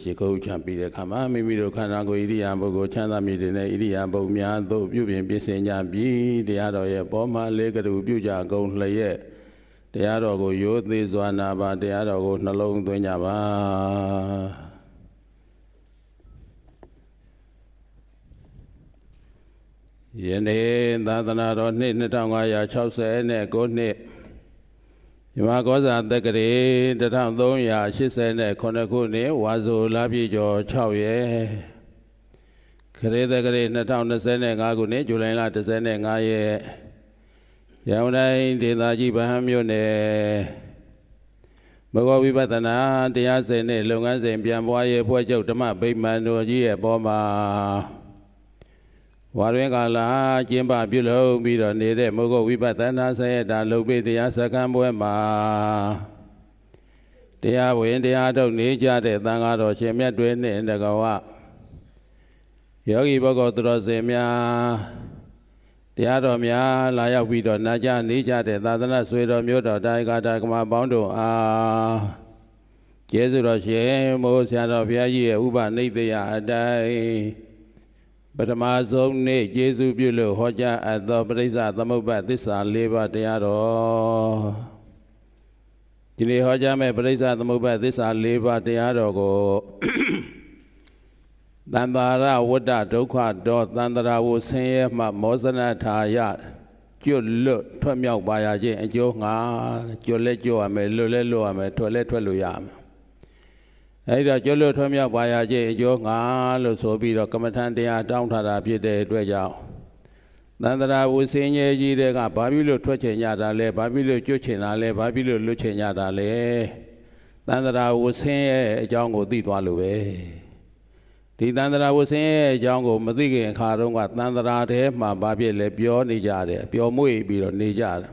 ရှိခိုးချမ်းပြီးတဲ့ခါမှာမိမိတို့ခန္ဓာကိုယ်ဣရိယာပုဂ္ဂိုလ်ချမ်းသာမြည်တဲ့ဣရိယာပုများသို့ပြုပြင်ပြင်ဆင်ကြပြီးတရားတော်ရဲ့ပေါ်မှာလေးကတူပြုကြကုန်လျက်တရားတော်ကိုရိုသေစွာနာပါတရားတော်ကိုနှလုံးသွင်းကြပါယနေ့သာသနာတော်နှစ်2569နှစ်မြမကောဇာတက္ကရီ1389ခုနှစ်ဝါဆိုလပြည့်ကျော်6ရက်ခရစ်တက္ကရီ2025ခုနှစ်ဇူလိုင်လ15ရက်ရန်ကုန်တိုင်းဒေသကြီးဗဟန်းမြို့နယ်ဘောဂဝိပဿနာတရားစင်နဲ့လုပ်ငန်းစဉ်ပြန်ပွားရေးဖွဲ့ချုပ်ဓမ္မဗိမာန်တော်ကြီးရဲ့ပေါ်မှာဝါရင်းကာလကျင်းပပြုလုပ်ပြီးတော့နေတဲ့မိုးကုတ်ဝိပဿနာဆရာတာလုပ်ပြီးတရားစခန်းပွဲမှာတရားဝင်တရားထုတ်နေကြတဲ့သံဃာတော်ရှင်မြတ်တွေနဲ့တကဝယောဂီပုဂ္ဂိုလ်သူတော်စင်များတရားတော်များလာရောက်ပြီးတော့နာကြားနေကြတဲ့သာသနာဆွေတော်မျိုးတော်တာယကတာကမပေါင်းတို့အားကျေးဇူးတော်ရှင်မိုးဆရာတော်ဘုရားကြီးရဲ့ဥပနိဒေယအတိုင်းပထမဆုံးနေ့ကျေးဇူးပြုလို့ဟောကြားအပ်သောပရိစ္ဆသမုပ္ပါသစ္စာ၄ပါးတရားတော်ဒီနေ့ဟောကြားမဲ့ပရိစ္ဆသမုပ္ပါသစ္စာ၄ပါးတရားတော်ကိုသန္တာရဝတ္တဒုက္ခတောသန္တရာဝဆင်းရဲမှမောဇနထာယကျွတ်လွတ်ထွက်မြောက်ပါရခြင်းအကျိုးငါကျွတ်လဲကျွတ်ရမယ်လွတ်လဲလွတ်ရမယ်ထွက်လဲထွက်လို့ရမယ်အဲ့ဒါကျွတ်လွတ်ထွက်မြောက်ပါရခြင်းအကျိုးငါလို့ဆိုပြီးတော့ကမ္မထံတရားတောင်းထားတာဖြစ်တဲ့အတွက်ကြောင့်သန္တရာဝဆင်းရဲကြီးတဲ့ကဘာဖြစ်လို့ထွက်ချင်ကြတာလဲဘာဖြစ်လို့ကျွတ်ချင်တာလဲဘာဖြစ်လို့လွတ်ချင်ကြတာလဲသန္တရာဝဆင်းရဲအကြောင်းကိုသိသွားလို့ပဲဒီသန္တရာဝဆင်းရဲအကြောင်းကိုမသိခင်အခါတုန်းကသန္တရာထဲမှာဘာဖြစ်လဲပြောနေကြတယ်ပျော်မွေ့ပြီးတော့နေကြတယ်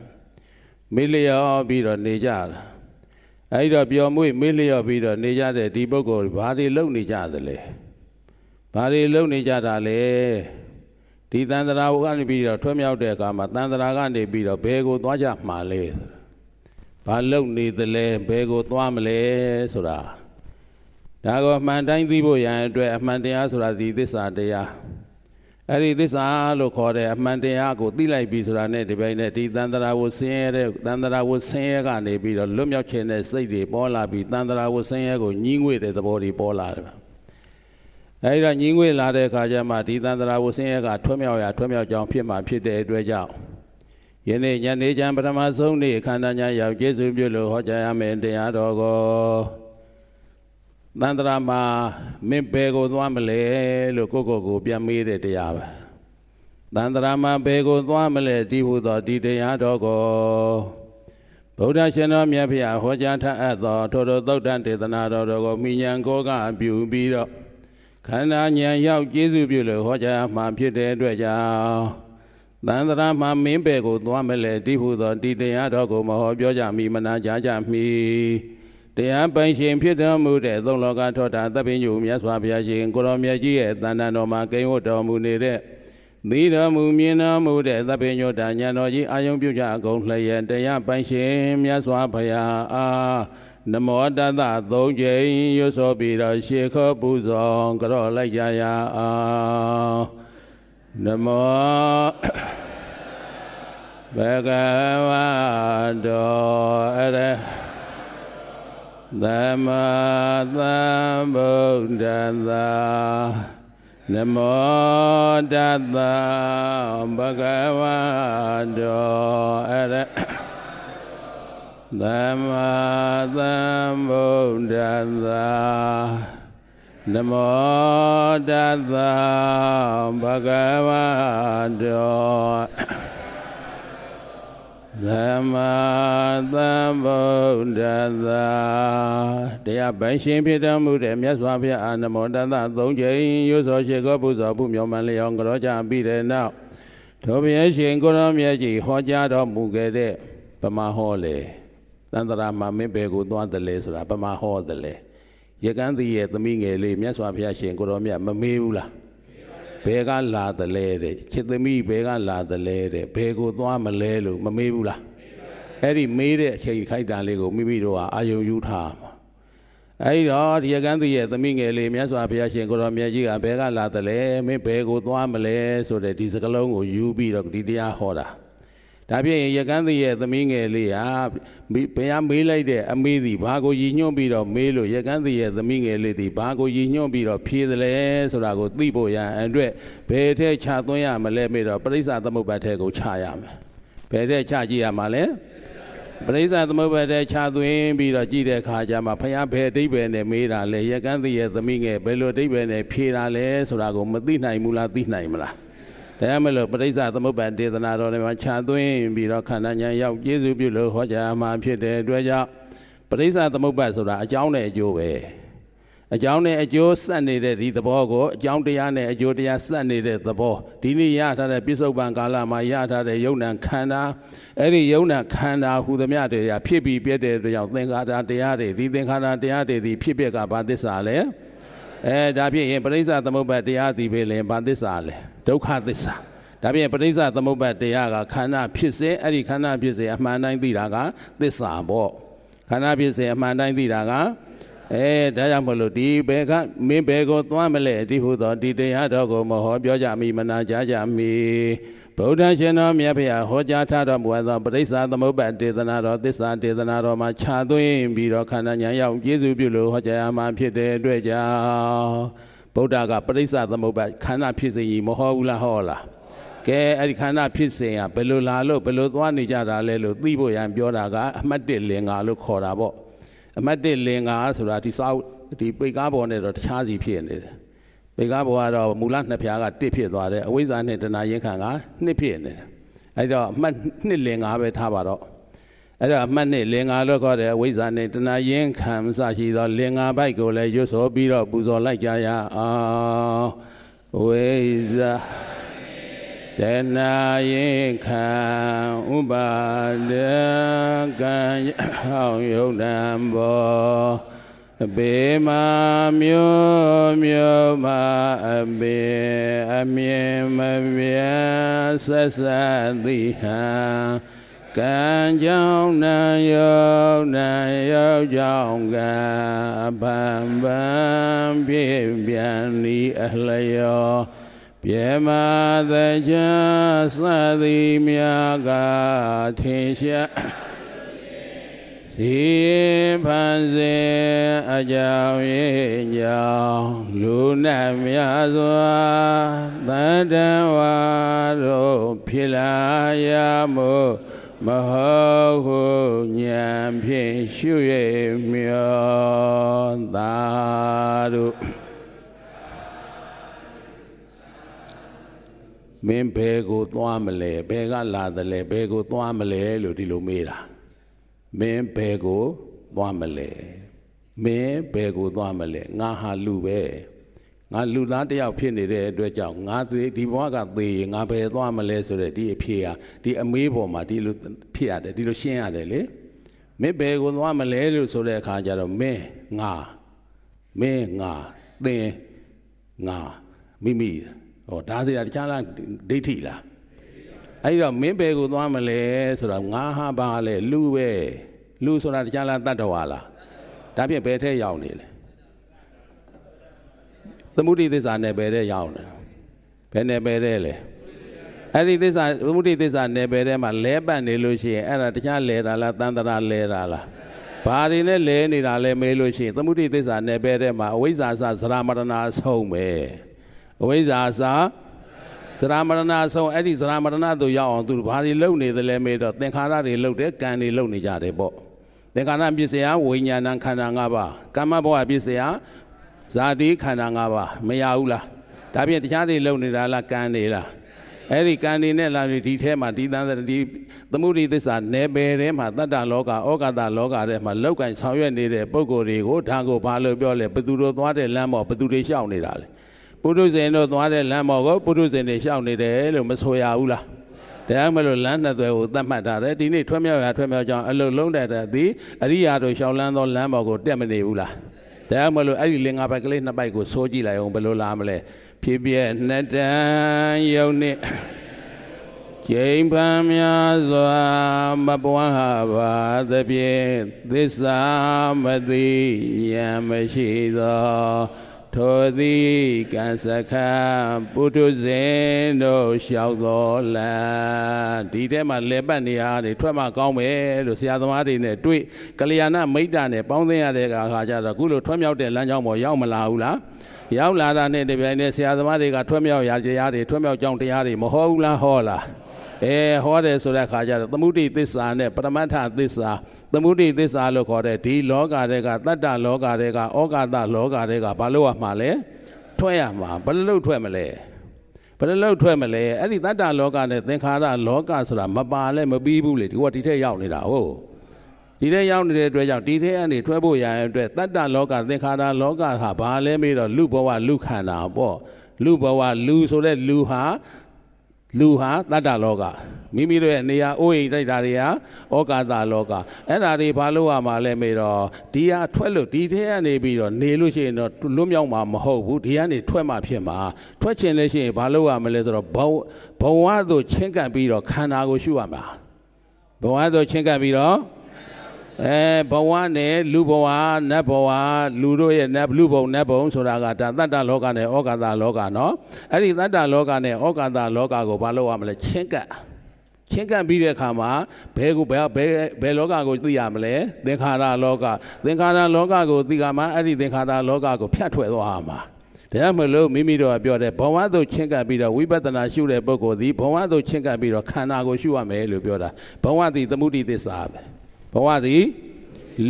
မေ့လျော့ပြီးတော့နေကြတယ်အဲ့တော့ပျော်မွေ့မေ့လျော့ပြီးတော့နေကြတဲ့ဒီပုဂ္ဂိုလ်ဘာတွေလုပ်နေကြသလဲဘာတွေလုပ်နေကြတာလဲဒီသန္တရာကနေပြီးတော့ထွက်မြောက်တဲ့အခါမှာသန္တရာကနေပြီးတော့ဘယ်ကိုသွားကြမှာလဲဘာလုပ်နေသလဲဘယ်ကိုသွားမလဲဆိုတာဒါကိုအမှန်တိုင်းသိဖို့ရန်အတွက်အမှန်တရားဆိုတာဒီသစ္စာတရားအဲ့ဒီသစ္စာလို့ခေါ်တဲ့အမှန်တရားကိုသိလိုက်ပြီဆိုတာနဲ့ဒီပိုင်းနဲ့ဒီသန္တရာဝဆင်းရဲတဲ့သန္တရာဝဆင်းရဲကနေပြီးတော့လွတ်မြောက်ခြင်းတဲ့စိတ်တွေပေါ်လာပြီးသန္တရာဝဆင်းရဲကိုညှိငွေ့တဲ့သဘောတွေပေါ်လာတယ်အဲ့ဒါညှိငွေ့လာတဲ့အခါကျမှဒီသန္တရာဝဆင်းရဲကထွတ်မြောက်ရာထွတ်မြောက်ကြောင်းဖြစ်မှဖြစ်တဲ့အတွက်ကြောင့်ယနေ့ညနေချမ်းပထမဆုံးနေ့ခန္ဓာညာရောက်ကျေးဇူးပြုလို့ဟောကြားရမယ်တရားတော်ကိုသန္တရာမှာမင်းဘယ်ကိုသွားမလဲလို့ကိုပြန်မေးတဲ့တရားပဲသန္တရာမှာဘယ်ကိုသွားမလဲဒီဟုသောဒီတရားတော်ကိုဗုဒ္ဓရှင်တော်မြတ်ဖျားဟောကြားထားအပ်သောထိုသောသုတ္တဒေသနာတော်ကိုမိညာကိုကပြုပြီးတော့ခန္ဓာဉာဏ်ရောက်ကျေးဇူးပြုလို့ဟောကြားမှဖြစ်တဲ့အတွက်ကြောင့်သန္တရာမှာမင်းဘယ်ကိုသွားမလဲဒီဟုသောဒီတရားတော်ကိုမဟောပြောကြမီမနာကြားကြမီတရားပိုင်ရှင်ဖြစ်တော်မူတဲ့သုံးလောကထောတာသဗ္ဗညုမြတ်စွာဘုရားရှင်ကိုရောမြတ်ကြီးရဲ့တဏ္ဍာတော်မှာကိန်းဝတ်တော်မူနေတဲ့သိတော်မူမြင်တော်မူတဲ့သဗ္ဗညုတာဉာဏ်တော်ကြီးအာယုံပြုကြအကုန်လျက်တရားပိုင်ရှင်မြတ်စွာဘုရားအားနမောတတသုံးကြိမ်ရွတ်ဆိုပြီးတော့ရှေခောပူဇော်ကြော့လိုက်ကြရအောင်နမောဘဂဝတောအရသမ္မာသမ္ဗုဒ္ဓံသာနမောတတဘဂဝတောအရသမ္မာသမ္ဗုဒ္ဓံသာနမောတတဘဂဝတောသမ္မာသမ္ဗုဒ္ဓံသာတရားပိုင်ရှင်ဖြစ်တော်မူတဲ့မြတ်စွာဘုရားအာနမောတတသုံးကြိမ်ရွတ်ဆိုရှိခိုးပူဇော်ဖို့မြော်မှန်လျောင်းကြောကြပြီးတဲ့နောက်ထိုဘုရားရှင်ကိုရောမြတ်ကြီးဟောကြားတော်မူခဲ့တဲ့ဗမာဟောလေသန္တရာမှာမင်းဘယ်ကိုသွားတယ်လဲဆိုတာဗမာဟောတယ်လေရကန်းသီရဲ့သမီးငယ်လေးမြတ်စွာဘုရားရှင်ကိုရောမြတ်မမေးဘူးလားဘယ်ကလာသလဲတဲ့ချစ်သမီးဘယ်ကလာသလဲတဲ့ဘယ်ကိုသွားမလဲလို့မမေးဘူးလားအဲ့ဒီမေးတဲ့အချိန်ခိုက်တာလေးကိုမိမိတို့ကအာယုံယူထားမှာ အဲ့တော့ဒီရကန်းသူရဲ့သမီးငယ်လေးမြတ်စွာဘုရားရှင်ကိုရောမြတ်ကြီးကဘယ်ကလာတယ်လဲမင်းဘယ်ကိုသွားမလဲဆိုတဲ့ဒီစကားလုံးကိုယူပြီးတော့ဒီတရားဟောတာဒါဖြင့်ရကန်းသူရဲ့သမီးငယ်လေးဟာဘုရားမေးလိုက်တဲ့အမေးသည်ဘာကိုရည်ညွှန်းပြီးတော့မေးလို့ရကန်းသူရဲ့သမီးငယ်လေးသည်ဘာကိုရည်ညွှန်းပြီးတော့ဖြေတယ်လဲဆိုတာကိုသိဖို့ရန်အတွက်ဘယ်ထဲချသွင်းရမလဲမေးတော့ပရိစ္ဆာသမုပ္ပါဒ်ထဲကိုချရမယ်ဘယ်ထဲချကြည့်ရမှာလဲပရိစ္ဆာသမုပ္ပါဒ်ထဲချသွင်းပြီးတော့ကြည့်တဲ့အခါကျမှဘုရားဘယ်အဓိပ္ပာယ်နဲ့မေးတာလဲရကန်းသူရဲ့သမီးငယ်ဘယ်လိုအဓိပ္ပာယ်နဲ့ဖြေတာလဲဆိုတာကိုမသိနိုင်ဘူးလားသိနိုင်မလားဒါမှမဟုတ်ပရိစ္ဆာသမုပ္ပါဒ်ဒေသနာတော်တွေမှာခြာသွင်းပြီးတော့ခန္ဓာဉာဏ်ရောက်ကျေးဇူးပြုလို့ဟောကြားမှာဖြစ်တဲ့အတွက်ကြောင့်ပရိစ္ဆာသမုပ္ပါဒ်ဆိုတာအကြောင်းနဲ့အကျိုးပဲအကြောင်းနဲ့အကျိုးဆက်နေတဲ့ဒီသဘောကိုအကြောင်းတရားနဲ့အကျိုးတရားဆက်နေတဲ့သဘောဒီနေ့ရထားတဲ့ပြစ္ဆုတ်ပံကာလမှာရထားတဲ့ယုံ nant ခန္ဓာအဲ့ဒီယုံ nant ခန္ဓာဟူသမျှတရားဖြစ်ပြီးပြည့်တဲ့အတွက်ကြောင့်သင်္ခါရတရားတွေဒီသင်္ခါရတရားတွေဒီဖြစ်ပြကဘာသစ္စာလဲဒါဖြင့်ရင်ပရိစ္ဆာသမုပ္ပါဒ်တရားသည်ပဲလေဘာသစ္စာလဲဒုက္ခသစ္စာဒါဖြင့်ပရိစ္ဆာသမုပ္ပါဒ်တရားကခန္ဓာဖြစ်စေအဲ့ဒီခန္ဓာဖြစ်စေအမှန်တိုင်းသိတာကသစ္စာပေါ့ခန္ဓာဖြစ်စေအမှန်တိုင်းသိတာကဒါကြောင့်မလို့ဒီဘယ်ကမင်းဘယ်ကိုသွားမလဲဒီဟုသောဒီတရားတော်ကိုမဟောပြောကြမိမနာကြမိဗုဒ္ဓရှင်တော်မြတ်ဖျားဟောကြားထားတော်မူသောပရိစ္ဆာသမုပ္ပါဒ်ဒေသနာတော်သစ္စာဒေသနာတော်မှာခြာသွင်းပြီးတော့ခန္ဓာဉာဏ်ရောက်ကျေးဇူးပြုလို့ဟောကြားမှာဖြစ်တဲ့အတွက်ကြောင့်ဗုဒ္ဓကပရိစ္ဆာသမုပ္ပါဒ်ခန္ဓာဖြစ်စေကြီးမဟောဘူးလားဟောလားကဲအဲ့ဒီခန္ဓာဖြစ်စဉ်ကဘယ်လိုလာလို့ဘယ်လိုသွားနေကြတာလဲလို့သိဖို့ရန်ပြောတာကအမှတ်1လင်္ကာလို့ခေါ်တာပေါ့အမှတ်1လင်္ကာဆိုတာဒီစောက်ဒီပိတ်ကားပေါ်နဲ့တော့တခြားစီဖြစ်နေတယ်ပိတ်ကားပေါ်ကတော့မူလနှစ်ဖြားက1ဖြစ်သွားတယ်အဝိဇ္ဇာနဲ့တဏှာရင်းခံက2ဖြစ်နေတယ်အဲ့တော့အမှတ်2လင်္ကာပဲထားပါတော့အဲ့တော့အမှတ်2လင်္ကာလို့ခေါ်တယ်အဝိဇ္ဇာနဲ့တဏှာရင်းခံစရှိသောလင်္ကာဘိုက်ကိုလည်းရွတ်ဆိုပြီးတော့ပူဇော်လိုက်ကြရအောင်ဝိဇ္ဇာတဏှာယင်ခံဥပါဒကံအောင်ယုံနံဘောဘေမမျိုးမျိုးမအဘေအမြင်မပြတ်ဆက်ဆက်သိဟံကံကြောင့်နာယောနာယောကြောင့်ကံအပံပံဖြစ်ပြန်ဤအလျောပြေမသကြသသည်မြတ်ကထင်ရှားစီဖန်စေအကြောင်းရင်းကြောင့်လူနာမြတ်စွာသတ္တဝါတို့ဖြစ်လာရမှုမဟုတ်ဟုဉာဏ်ဖြင့်ရှု၍မျှောသာတို့မင်းဘယ်ကိုသွားမလဲဘယ်ကလာတယ်လဲဘယ်ကိုသွားမလဲလို့ဒီလိုမေးတာမင်းဘယ်ကိုသွားမလဲမင်းဘယ်ကိုသွားမလဲငါဟာလူပဲငါလူသားတယောက်ဖြစ်နေတဲ့အတွက်ကြောင့်ငါဒီဘဝကသေရင်ငါဘယ်သွားမလဲဆိုတဲ့ဒီအဖြေဟာဒီအမေးပေါ်မှာဒီလိုဖြစ်ရတယ်ဒီလိုရှင်းရတယ်လေမင်းဘယ်ကိုသွားမလဲလို့ဆိုတဲ့အခါကျတော့မင်းငါသင်ငါမိမိဟောဒါတရားတခြားလားဒိဋ္ဌိလားအဲ့တော့မင်းဘယ်ကိုသွားမလဲဆိုတော့ငါဟာဘာလဲလူပဲလူဆိုတာတခြားလားတတ္တဝါလားဒါဖြင့်ဘယ်ထဲရောက်နေလဲသမုဒိသစ္စာနယ်ပယ်ထဲရောက်နေဘယ်နယ်ပယ်ထဲလဲအဲ့ဒီသစ္စာသမုဒိသစ္စာနယ်ပယ်ထဲမှာလဲပတ်နေလို့ရှိရင်အဲ့ဒါတခြားလဲတာလားတန်တရာလဲတာလားဘာတွေနဲ့လဲနေတာလဲမေးလို့ရှိရင်သမုဒိသစ္စာနယ်ပယ်ထဲမှာအဝိဇ္ဇာစသရမရဏအဆုံးပဲအဝိဇ္ဇာစသရမရဏအဆုံးအဲ့ဒီသရမရဏတို့ရောက်အောင်သူဘာတွေလုပ်နေသလဲမေးတော့သင်္ခါရတွေလုပ်တယ်ကံတွေလုပ်နေကြတယ်ပေါ့သင်္ခါရပစ္စယဝိညာဏခန္ဓာ၅ပါးကမ္မဘဝပစ္စယဇာတိခန္ဓာ၅ပါးမရဘူးလားဒါဖြင့်တခြားတွေလုပ်နေတာလားကံတွေလားအဲ့ဒီကံတွေနဲ့လာပြီးဒီထဲမှာဒီသံသတိသမုဒိသစ္စာနယ်ပယ်ထဲမှာတတ္တလောကဩကာသလောကထဲမှာလောက်ကင်ဆောင်ရွက်နေတဲ့ပုဂ္ဂိုလ်တွေကိုဒါကိုဘာလို့ပြောလဲဘသူတို့သွားတဲ့လမ်းပေါ်ဘသူတွေရှောက်နေတာလဲပုထုဇဉ်တို့သွားတဲ့လမ်းပေါ်ကိုပုထုဇဉ်တွေရှောက်နေတယ်လို့မဆိုရဘူးလားတရားမလို့လမ်းနှစ်သွယ်ကိုသတ်မှတ်ထားတယ်ဒီနေ့ထွဲ့မြောက်ရာထွဲ့မြောက်ကြောင်းအလုံးလုံးတဲ့ဒီအရိယာတို့ရှောက်လန်းသောလမ်းပေါ်ကိုတက်မနေဘူးလားတရားမလို့အဲ့ဒီလင်္ကာပိုက်ကလေးနှစ်ပိုက်ကိုစိုးကြည့်လိုက်အောင်ဘယ်လိုလာမလဲဖြစ်ပြနှစ်တန်ယုံနှစ် ချိန်ပန်းများစွာမပွားပါသဖြင့်သစ္စာမသိဉာဏ်မရှိသောထိုသည်ကံစခပုထုဇဉ်တို့လျှောက်တော်လံဒီထဲမှာလဲပတ်နေရတယ်ထွက်မှကောင်းမယ်လို့ဆရာသမားတွေနဲ့တွေ့ကလျာဏမိတ်တာနဲ့ပေါင်းသိရတဲ့အခါကျတော့အခုလိုထွက်မြောက်တဲ့လမ်းကြောင်းပေါ်ရောက်မလာဘူးလားရောက်လာတာနဲ့တပြိုင်နက်ဆရာသမားတွေကထွက်မြောက်ရာတရားတွေထွက်မြောက်ကြောင်းတရားတွေမဟောဘူးလားဟောလားဟောတယ်ဆိုတဲ့အခါကျတော့သမုဒိသစ္စာနဲ့ပရမတ္ထသစ္စာသမုဒိသစ္စာလို့ခေါ်တဲ့ဒီလောကတွေကတတ္တလောကတွေကဩဃတလောကတွေကဘာလို့ရမှာလဲထွက်ရမှာဘယ်လိုထွက်မလဲဘယ်လိုထွက်မလဲအဲ့ဒီတတ္တလောကနဲ့သင်္ခါရလောကဆိုတာမပါလဲမပြီးဘူးလေဒီကဒီထက်ရောက်နေတာဟုတ်ဒီထဲရောက်နေတဲ့အတွက်ကြောင့်ဒီထဲကနေထွက်ဖို့ရရင်အတွက်တတ္တလောကသင်္ခါရလောကဟာဘာလဲမေးတော့လူဘဝလူခန္ဓာပေါ့လူဘဝလူဆိုတဲ့လူဟာတတ္တလောကမိမိတို့ရဲ့နေရာအိုးအိမ်တိုက်တာတွေကဩကာသလောကအဲ့ဒါတွေဘာလို့ရမှာလဲမေတော့ဒီဟာထွက်လို့ဒီထဲကနေပြီးတော့နေလို့ရှိရင်တော့လွတ်မြောက်မှာမဟုတ်ဘူးဒီကနေထွက်မှဖြစ်မှာထွက်ချင်လို့ရှိရင်ဘာလို့ရမလဲဆိုတော့ဘဝသို့ချင်းကပ်ပြီးတော့ခန္ဓာကိုရှုရမှာဘဝသို့ချင်းကပ်ပြီးတော့ဘဝနဲ့လူဘဝနတ်ဘဝလူတို့ရဲ့နတ်လူဘုံနတ်ဘုံဆိုတာကဒါတတ္တလောကနဲ့ဩကာသလောကနော်အဲ့ဒီတတ္တလောကနဲ့ဩကာသလောကကိုဘာလို့ရမလဲချင်းကပ်ပြီးတဲ့အခါမှာဘယ်လောကကိုသိရမလဲသင်္ခါရလောကကိုသိကမှအဲ့ဒီသင်္ခါရလောကကိုဖြတ်ထွက်သွားမှာဒါမှမဟုတ်မိမိတို့ကပြောတဲ့ဘဝသို့ချင်းကပ်ပြီးတော့ဝိပဿနာရှုတဲ့ပုဂ္ဂိုလ်သည်ဘဝသို့ချင်းကပ်ပြီးတော့ခန္ဓာကိုရှုရမယ်လို့ပြောတာဘဝသည်သမုဒိသစ္စာပဲဘဝသည်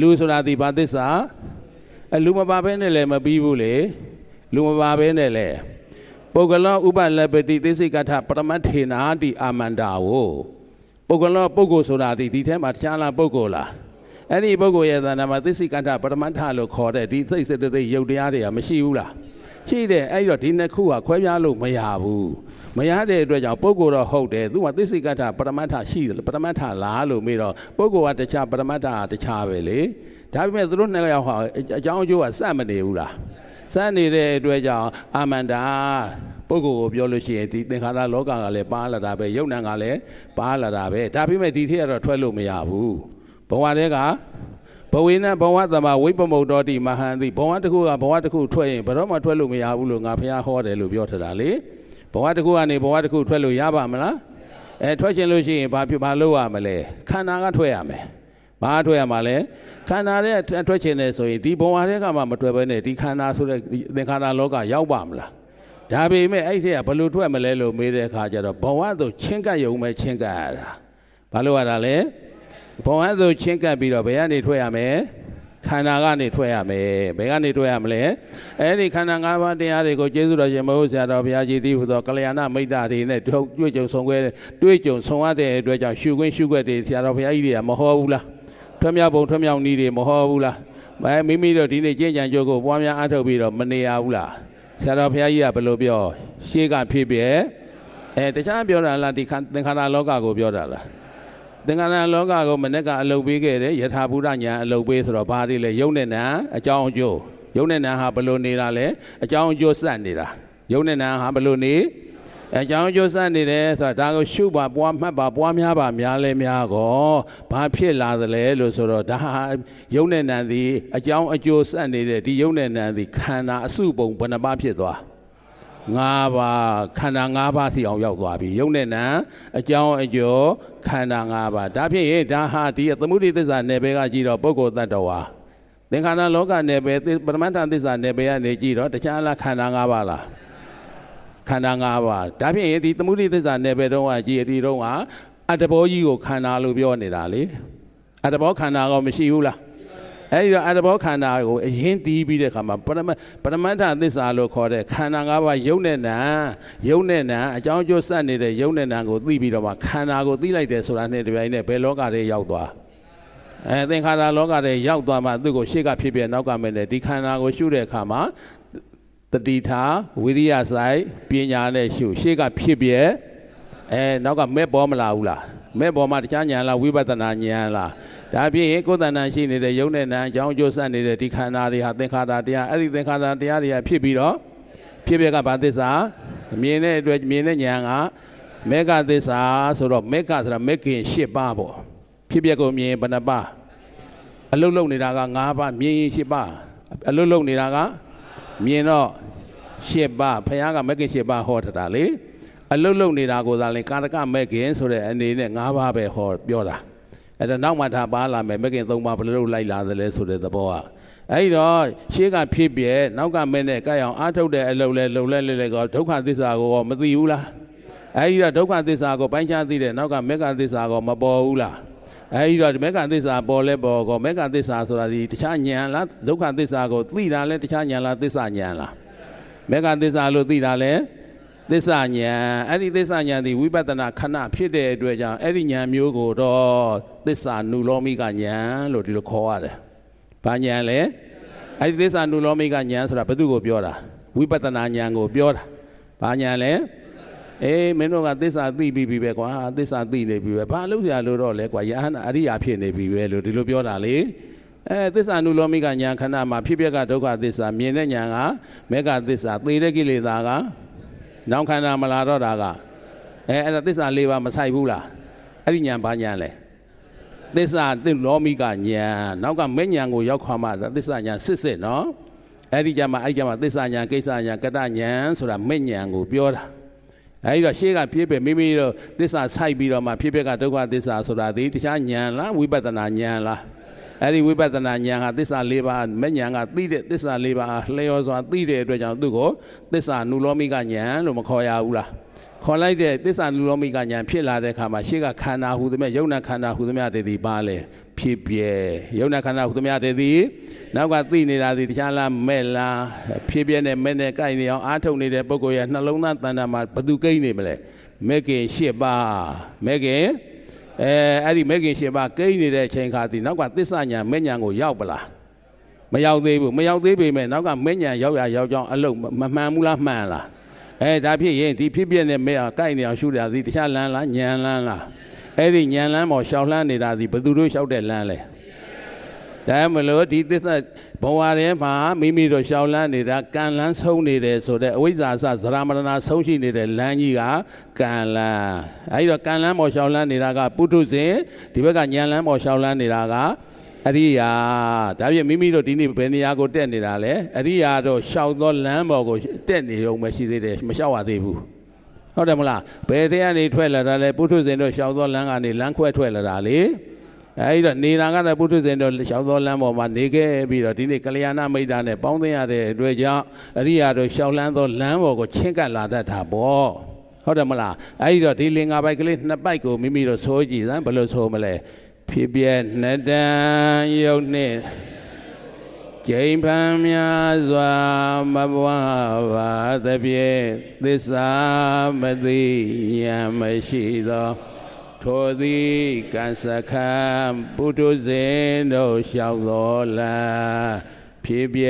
လူဆိုတာဒီဘာသစ္စာလူမပါဘဲနဲ့လည်းမပြီးဘူးလေလူမပါဘဲနဲ့လည်းပုဂ္ဂလောဥပလပ္ပတိသိစိကထပရမထေနာတိအာမန္တာဝပုဂ္ဂလောပုဂ္ဂိုလ်ဆိုတာဒီထဲမှာတခြားလားပုဂ္ဂိုလ်လားအဲ့ဒီပုဂ္ဂိုလ်ရဲ့သဏ္ဍာန်မှာသိစိကထပရမထလို့ခေါ်တဲ့ဒီသိစိတ်သိရုပ်တရားတွေကမရှိဘူးလားရှိတယ်အဲ့တော့ဒီနှစ်ခုကခွဲပြားလို့မရဘူးမရတဲ့အတွက်ကြောင့်ပုဂ္ဂိုလ်တော့ဟုတ်တယ်သူကသိစိကထပရမတ္ထရှိတယ်ပရမတ္ထလားလို့မေးတော့ပုဂ္ဂိုလ်ကတခြားပရမတ္ထကတခြားပဲလေဒါပေမဲ့သူတို့နှစ်ယောက်ဟာအကြောင်းအကျိုးကစမနေဘူးလားစနေတဲ့အတွက်ကြောင့်အာမန္တာပုဂ္ဂိုလ်ကိုပြောလို့ရှိရင်ဒီသင်္ခါရလောကကလည်းပါလာတာပဲယုံနာကလည်းပါလာတာပဲဒါပေမဲ့ဒီထက်ကတော့ထွက်လို့မရဘူးဘဝတည်းကဘဝိနဘဝသမဝိပမုတ်တော်တိမဟန္တိဘဝတစ်ခုကဘဝတစ်ခုထွက်ရင်ဘယ်တော့မှထွက်လို့မရဘူးလို့ငါဘုရားဟောတယ်လို့ပြောထားတာလေဘဝတစ်ခုကနေဘဝတစ်ခုထွက်လို့ရပါမလားထွက်ချင်လို့ရှိရင်ဘာလုပ်ရမလဲခန္ဓာကထွက်ရမယ်ဘာထွက်ရမှာလဲခန္ဓာရဲ့ထွက်ချင်တယ်ဆိုရင်ဒီဘဝတွေကမှမထွက်ဘဲနဲ့ဒီခန္ဓာဆိုတဲ့သင်္ခါရလောကရောက်ပါမလားဒါပေမဲ့အဲ့ဒီကဘယ်လိုထွက်မလဲလို့မေးတဲ့အခါကျတော့ဘဝသို့ချင်းကပ်ရုံပဲချင်းကပ်ရတာဘာလို့ရတာလဲဘဝသို့ချင်းကပ်ပြီးတော့ဘယ်ကနေထွက်ရမယ်ခန္ဓာကနေထွက်ရမယ်ဘယ်ကနေထွက်ရမလဲအဲ့ဒီခန္ဓာ၅ပါးတရားတွေကိုကျေးဇူးတော်ရှင်မဟုတ်ဆရာတော်ဘုရားကြီးတည်ဟူသောကလျာဏမိတ်တာတွေနဲ့တွေ့ကြုံဆုံရတဲ့အတွက်ကြောင့်ရှုခွင့်ရှုွက်တွေဆရာတော်ဘုရားကြီးတွေကမဟောဘူးလားထွမြောက်ပုံထွမြောက်နည်းတွေမဟောဘူးလားမိမိတို့ဒီနေ့ကျင့်ကြံကြိုးကိုပွားများအားထုတ်ပြီးတော့မနေရဘူးလားဆရာတော်ဘုရားကြီးကဘယ်လိုပြောရှေးကဖြစ်ပြတခြားပြောတာလားဒီသင်္ခါရလောကကိုပြောတာလားသင်္ခါရလောကကိုမနေ့ကအလုပ်ပေးခဲ့တယ်ယထာဘုဒ္ဓညာအလုပ်ပေးဆိုတော့ဘာတွေလဲယုံနဲ့နာအကြောင်းအကျိုးယုံနဲ့နာဟာဘယ်လိုနေတာလဲအကြောင်းအကျိုးစက်နေတာယုံနဲ့နာဟာဘယ်လိုနေအကြောင်းအကျိုးစက်နေတယ်ဆိုတာဒါကိုရှုပါပွားမှတ်ပါပွားများပါများလဲများကောဘာဖြစ်လာသလဲလို့ဆိုတော့ဒါဟာယုံနဲ့နာသည်အကြောင်းအကျိုးစက်နေတဲ့ဒီယုံနဲ့နာသည်ခန္ဓာအစုပုံဘယ်နှပါဖြစ်သွား၅ပါးခန္ဓာ၅ပါးစီအောင်ရောက်သွားပြီယုံနဲ့နာအကြောင်းအကျိုးခန္ဓာ၅ပါးဒါဖြစ်ရင်ဒါဟာဒီသမုဒိသစ္စာနယ်ပယ်ကကြည့်တော့ပုဂ္ဂိုလ်တ attva သင်္ခါရလောကနယ်ပယ်ပရမတ္ထသစ္စာနယ်ပယ်ကနေကြည့်တော့တခြားလားခန္ဓာ၅ပါးလားခန္ဓာ၅ပါးဒါဖြစ်ရင်ဒီသမုဒိသစ္စာနယ်ပယ်တုန်းကကြည့်ဒီတုန်းကအတ္တဘောကြီးကိုခန္ဓာလို့ပြောနေတာလေအတ္တဘောခန္ဓာကောမရှိဘူးလားအဲ့ဒီတော့အတ္တဘောခန္ဓာကိုအရင်တီးပြီးတဲ့အခါမှာပရမတ္ထသစ္စာလို့ခေါ်တဲ့ခန္ဓာ၅ပါးယုံနဲ့နာအကြောင်းအကျိုးစက်နေတဲ့ယုံနဲ့နာကိုသိပြီးတော့မှခန္ဓာကိုသိလိုက်တယ်ဆိုတာနဲ့တပြိုင်နက်ဘယ်လောကတွေရောက်သွားသင်္ခါရလောကတွေရောက်သွားမှသူ့ကိုရှေ့ကဖြစ်ပြနောက်ကမဲ့ဒီခန္ဓာကိုရှုတဲ့အခါမှာတတိထားဝိရိယဆိုင်ပညာနဲ့ရှုရှေ့ကဖြစ်ပြနောက်ကမဲ့ပေါ်မလာဘူးလားမဲ့ပေါ်မှာတခြားဉာဏ်လားဝိပဿနာဉာဏ်လားဒါဖြစ်ရင်ကိုယ်တဏ္ဍာရှိနေတဲ့ယုံနဲ့နာအကြောင်းအကျိုးစနေတဲ့ဒီခန္ဓာတွေဟာသင်္ခါရတရားအဲ့ဒီသင်္ခါရတရားတွေကဖြစ်ပြီးတော့ဖြစ်ပြကဘာသစ္စာမြင်တဲ့အတွက်မြင်တဲ့ဉာဏ်က မေဃသစ္စာဆိုတော့မေဃဆိုတာမေခင်၈ပါးပေါ့ဖြစ်ပျက်ကိုမြင်ဘယ်နှပါးအလုတ်လုံနေတာက၅ပါးမြင်ရင်၈ပါးအလုတ်လုံနေတာကမြင်တော့၈ပါးဘုရားကမေခင်၈ပါးဟောထားတာလေအလုတ်လုံနေတာကိုသာလေကာရကမေခင်ဆိုတဲ့အနေနဲ့၅ပါးပဲဟောပြောတာအဲ့ဒါနောက်မှဒါပါလာမယ်မေခင်၃ပါးဘယ်လိုလိုက်လာသလဲဆိုတဲ့သဘောကအဲ့တော့ရှေးကဖြစ်ပြဲနောက်ကမဲနဲ့ကြိုက်အောင်အားထုတ်တဲ့အလုပ်လဲလုံလဲကောဒုက္ခသစ္စာကိုမသိဘူးလားအဲ့ဒီတော့ဒုက္ခသစ္စာကိုပိုင်းခြားသိတဲ့နောက်ကမေဃသစ္စာကိုမပေါ်ဘူးလားအဲ့ဒီတော့မေဃသစ္စာပေါ်လဲပေါ်ကောမေဃသစ္စာဆိုတာဒီတခြားဉာဏ်လားဒုက္ခသစ္စာကိုသိတာလဲတခြားဉာဏ်လားသစ္စာဉာဏ်လားမေဃသစ္စာလို့သိတာလဲသစ္စာဉာဏ်အဲ့ဒီသစ္စာဉာဏ်ဒီဝိပဿနာခဏဖြစ်တဲ့အတွက်ကြောင့်အဲ့ဒီဉာဏ်မျိုးကိုတော့သစ္စာနုလောမိကဉာဏ်လို့ဒီလိုခေါ်ရတယ်။ဘာဉာဏ်လဲအဲ့ဒီသစ္စာနုလောမိကဉာဏ်ဆိုတာဘယ်သူကိုပြောတာဝိပဿနာဉာဏ်ကိုပြောတာဘာဉာဏ်လဲအေးမင်းတို့ကသစ္စာသိပြီးပြီပဲကွာသစ္စာသိနေပြီပဲဘာလို့ဆရာလို့တော့လဲကွာယဟန်အရိယာဖြစ်နေပြီပဲလို့ဒီလိုပြောတာလေသစ္စာနုလောမိကဉာဏ်ခဏမှာဖြစ်ပျက်ကဒုက္ခသစ္စာမြင်တဲ့ဉာဏ်ကမေဃသစ္စာသိတဲ့ကိလေသာကနောင်ခန္ဓာမလာတော့တာကအဲ့ဒါသစ္စာ၄ပါးမဆိုင်ဘူးလားအဲ့ဒီဉာဏ်ဘာဉာဏ်လဲသစ္စာသိလောမိကဉာဏ်နောက်ကမဲ့ဉာဏ်ကိုရောက်ခွာမှသစ္စာဉာဏ်စစ်နော်အဲ့ဒီကြမှာသစ္စာဉာဏ်ကိစ္စဉာဏ်ကတ္တဉာဏ်ဆိုတာမဲ့ဉာဏ်ကိုပြောတာအဲ့ဒီတော့ရှေ့ကဖြစ်ပဲမိမိတို့သစ္စာဆိုင်ပြီးတော့မှဖြစ်ပျက်ကဒုက္ခသစ္စာဆိုတာဒီတခြားဉာဏ်လားဝိပဿနာဉာဏ်လားအဲ့ဒီဝိပဿနာဉာဏ်ဟာသစ္စာ၄ပါးမဲ့ဉာဏ်ကသိတဲ့သစ္စာ၄ပါးလျော်စွာသိတဲ့အတွက်ကြောင့်သူ့ကိုသစ္စာနုလောမိကဉာဏ်လို့မခေါ်ရဘူးလားခေါ်လိုက်တဲ့သစ္စာနုလောမိကဉာဏ်ဖြစ်လာတဲ့အခါမှာရှေ့ကခန္ဓာဟူသမျှယုံနာခန္ဓာဟူသမျှတည်းဒီပါလေဖြစ်ပြဲယုံနာခန္ဓာဟူသမျှတည်းဒီနောက်ကသိနေတာဒီတခြားလားမဲ့လားဖြစ်ပြဲနဲ့မဲ့နဲ့ကြိုက်နေအောင်အားထုတ်နေတဲ့ပုဂ္ဂိုလ်ရဲ့နှလုံးသားတဏ္ဍာမှာဘသူကိန်းနေမလဲမဲ့ခင်၈ပါးမဲ့ခင်အဲ့ဒီမဲ့ခင်၈ပါးကိန်းနေတဲ့အချိန်ခါဒီနောက်ကသစ္စာဉာဏ်မဲ့ဉာဏ်ကိုရောက်ပလားမရောက်သေးဘူးမရောက်သေးပေမဲ့နောက်ကမဲ့ဉာဏ်ရောက်ကြောင်းအလုံးမမှန်ဘူးလားမှန်လားဒါဖြစ်ရင်ဒီဖြစ်ပြနဲ့မဲ့အောင်ကြိုက်နေအောင်ရှုတာဒီတခြားလမ်းလားဉာဏ်လမ်းလားအဲ့ဒီဉာဏ်လမ်းပေါ်ရှောက်လှမ်းနေတာဒီဘယ်သူတို့ရှောက်တဲ့လမ်းလဲဒါမလို့ဒီသစ္စာဘဝထဲမှာမိမိတို့ရှောက်လှမ်းနေတာကံလန်းဆုံးနေတယ်ဆိုတဲ့အဝိဇ္ဇာစဇရာမရဏဆုံးရှိနေတဲ့လမ်းကြီးကကံလန်းအဲဒီတော့ကံလန်းပေါ်ရှောက်လှမ်းနေတာကပုထုဇဉ်ဒီဘက်ကဉာဏ်လန်းပေါ်ရှောက်လှမ်းနေတာကအရိယာဒါပြင်မိမိတို့ဒီနေ့ဘယ်နေရာကိုတက်နေတာလဲအရိယာတို့ရှောက်သောလမ်းပေါ်ကိုတက်နေတော့မှရှိသေးတယ်မလျှောက်ရသေးဘူးဟုတ်တယ်မလားဘယ်ထဲကနေထွက်လာတာလဲပုထုဇဉ်တို့ရှောက်သောလမ်းကနေလမ်းခွဲထွက်လာတာလေအဲဒီတော့နေတာကတော့ပုထုဇဉ်တို့ရှောက်သောလမ်းပေါ်မှာနေခဲ့ပြီးတော့ဒီနေ့ကလျာဏမိတ်တာနဲ့ပေါင်းသိရတဲ့အတွက်ကြောင့်အရိယာတို့ရှောက်လန်းသောလမ်းပေါ်ကိုချင်းကပ်လာတတ်တာပေါ့ဟုတ်တယ်မလားအဲဒီတော့ဒီလင်္ကာပိုက်ကလေးနှစ်ပိုက်ကိုမိမိတို့ဆိုကြည့်စမ်းဘယ်လိုဆိုမလဲဖြစ်ပြနှစ်တန်ယုတ်နဲ့ကျိန်ဖန်များစွာမပွားပါသဖြင့်သစ္စာမသိဉာဏ်မရှိသောထိုသည်ကံစခံပုထုဇဉ်တို့လျှောက်တော်လာဖြစ်ပြ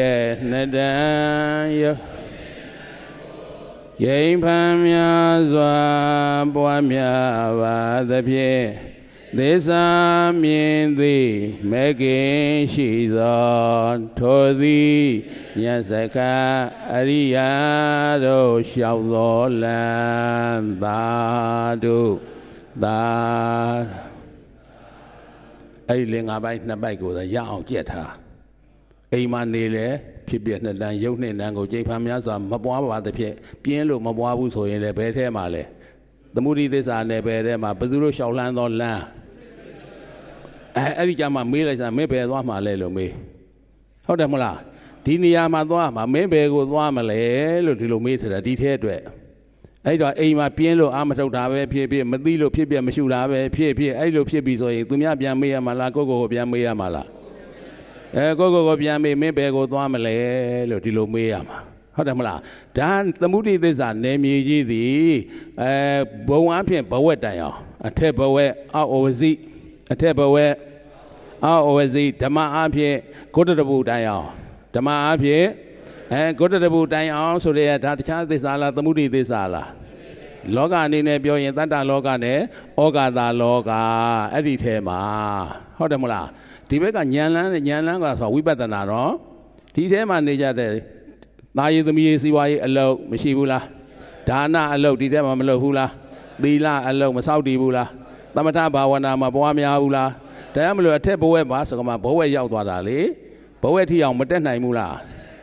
နှစ်တန်ယုတ်ကျိန်ဖန်များစွာပွားများပါသဖြင့်သစ္စာမြင်သည်မေခင်ရှိသောထိုသည်ဉာဏ်စကားအရိယာတို့လျှောက်တော်လံသာတို့သာအဲ့ဒီလင်္ကာပိုက်နှစ်ပိုက်ကိုရအောင်ကြက်ထားအိမ်မှာနေလေဖြစ်ပြနှစ်တန်းရုပ်နှစ်တန်းကိုကျိန်ဖန်များစွာမပွားပါသဖြင့်ပြင်းလို့မပွားဘူးဆိုရင်လည်းဘယ်ထဲမှာလဲသမုဒိသစ္စာနဲ့ဘယ်ထဲမှာဘယ်သူတို့လျှောက်လန်းသောလမ်းအဲ့ဒီကြမှာမေးလိုက်စားမင်းဘယ်သွားမှာလဲလို့မေးဟုတ်တယ်မလားဒီနေရာမှာသွားမှာမင်းဘယ်ကိုသွားမလဲလို့ဒီလိုမေးထတာဒီထဲအတွက်အဲ့တော့အိမ်မှာပြင်းလို့အာမထုတ်တာပဲဖြစ်ဖြစ်မသိလို့ဖြစ်ပြမရှုတာပဲဖြစ်ဖြစ်အဲ့လိုဖြစ်ပြီးဆိုရင်သူများပြန်မေးရမှာလားကိုကိုပြန်မေးရမှာလားကိုကိုပြန်မေးမင်းဘယ်ကိုသွားမလဲလို့ဒီလိုမေးရမှာဟုတ်တယ်မလားဒါသမုဒိသစ္စာနယ်မြေကြီးသည်ဘုံအဖြစ်ဘဝက်တိုင်အောင်အထက်ဘဝက်အောက်ဩဝစီအထက်ဘဝက်အောက်ဩဝစီဓမ္မအဖြစ်ဂုတ္တရပုတိုင်အောင်ဓမ္မအဖြစ်ဂုတ္တရပုတိုင်အောင်ဆိုတဲ့ဒါတခြားသစ္စာလားသမုဒိသစ္စာလားလောကအနေနဲ့ပြောရင်တတ္တလောကနဲ့ဩဃတာလောကအဲ့ဒီထဲမှာဟုတ်တယ်မလားဒီဘက်ကဉာဏ်လန်းကဆိုဝိပဿနာတော့ဒီထဲမှာနေကြတဲ့သားရည်သမီးရည်စီးပွားရေးအလုပ်မရှိဘူးလားဒါနအလုပ်ဒီထဲမှာမလုပ်ဘူးလား သီလအလုံးမစောက်တည်ဘူးလားသမထဘာဝနာမှာပွားများဘူးလားတရားမလို့အထက်ဘဝပါဆိုကမှဘဝရောက်သွားတာလေဘဝထီအောင်မတက်နိုင်ဘူးလား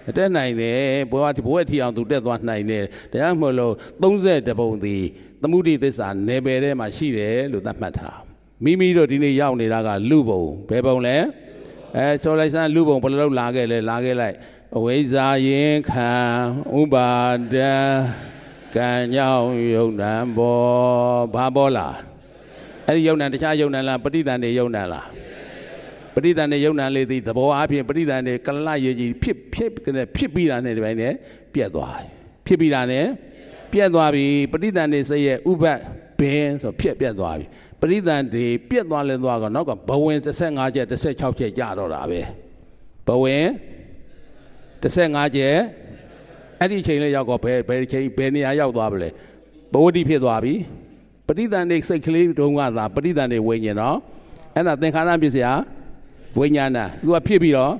မတက်နိုင်တယ်ဘဝထီအောင်သူတက်သွားနိုင်တယ်တရားမလို့30ပုံသည်သမုဒိသစ္စာနယ်ပယ်ထဲမှာရှိတယ်လို့သတ်မှတ်ထားမိမိတို့ဒီနေ့ရောက်နေတာကလူပုံဘယ်ပုံလဲဆိုလိုက်စမ်းလူပုံဘယ်လိုလာခဲ့လဲလာခဲ့လိုက်အဝိဇ္ဇာရင်ခံဥပါဒံကံကြောင့်ယုံနံဘောဘာဘောလားအဲ့ဒီယုံနံတခြားယုံနံလားပဋိသန္ဓေယုံနံလားပဋိသန္ဓေယုံနံလေးသည်သဘောအပြင်ပဋိသန္ဓေကလရည်ကြီးဖြစ်ပြီးတာနဲ့ဒီပိုင်းနဲ့ပြတ်သွားဖြစ်ပြီးတာနဲ့ပြတ်သွားပြီပဋိသန္ဓေစိတ်ရဲ့ဥပတ်ဘင်းဆိုပြတ်သွားပြီပဋိသန္ဓေပြတ်သွားလဲသွားတော့နောက်ကဘဝင်15ချက်16ချက်ကြာတော့တာပဲဘဝင်15ချက်အဲ့ဒီချိန်လေးရောက်တော့ဘယ်ချိန်ဘယ်နေရာရောက်သွားပြီလဲဘဝတိဖြစ်သွားပြီပဋိသန္ဓေစိတ်ကလေးတုံးကသာပဋိသန္ဓေဝိညာဉ်တော့အဲ့ဒါသင်္ခါရပစ္စယဝိညာဏသူကဖြစ်ပြီးတော့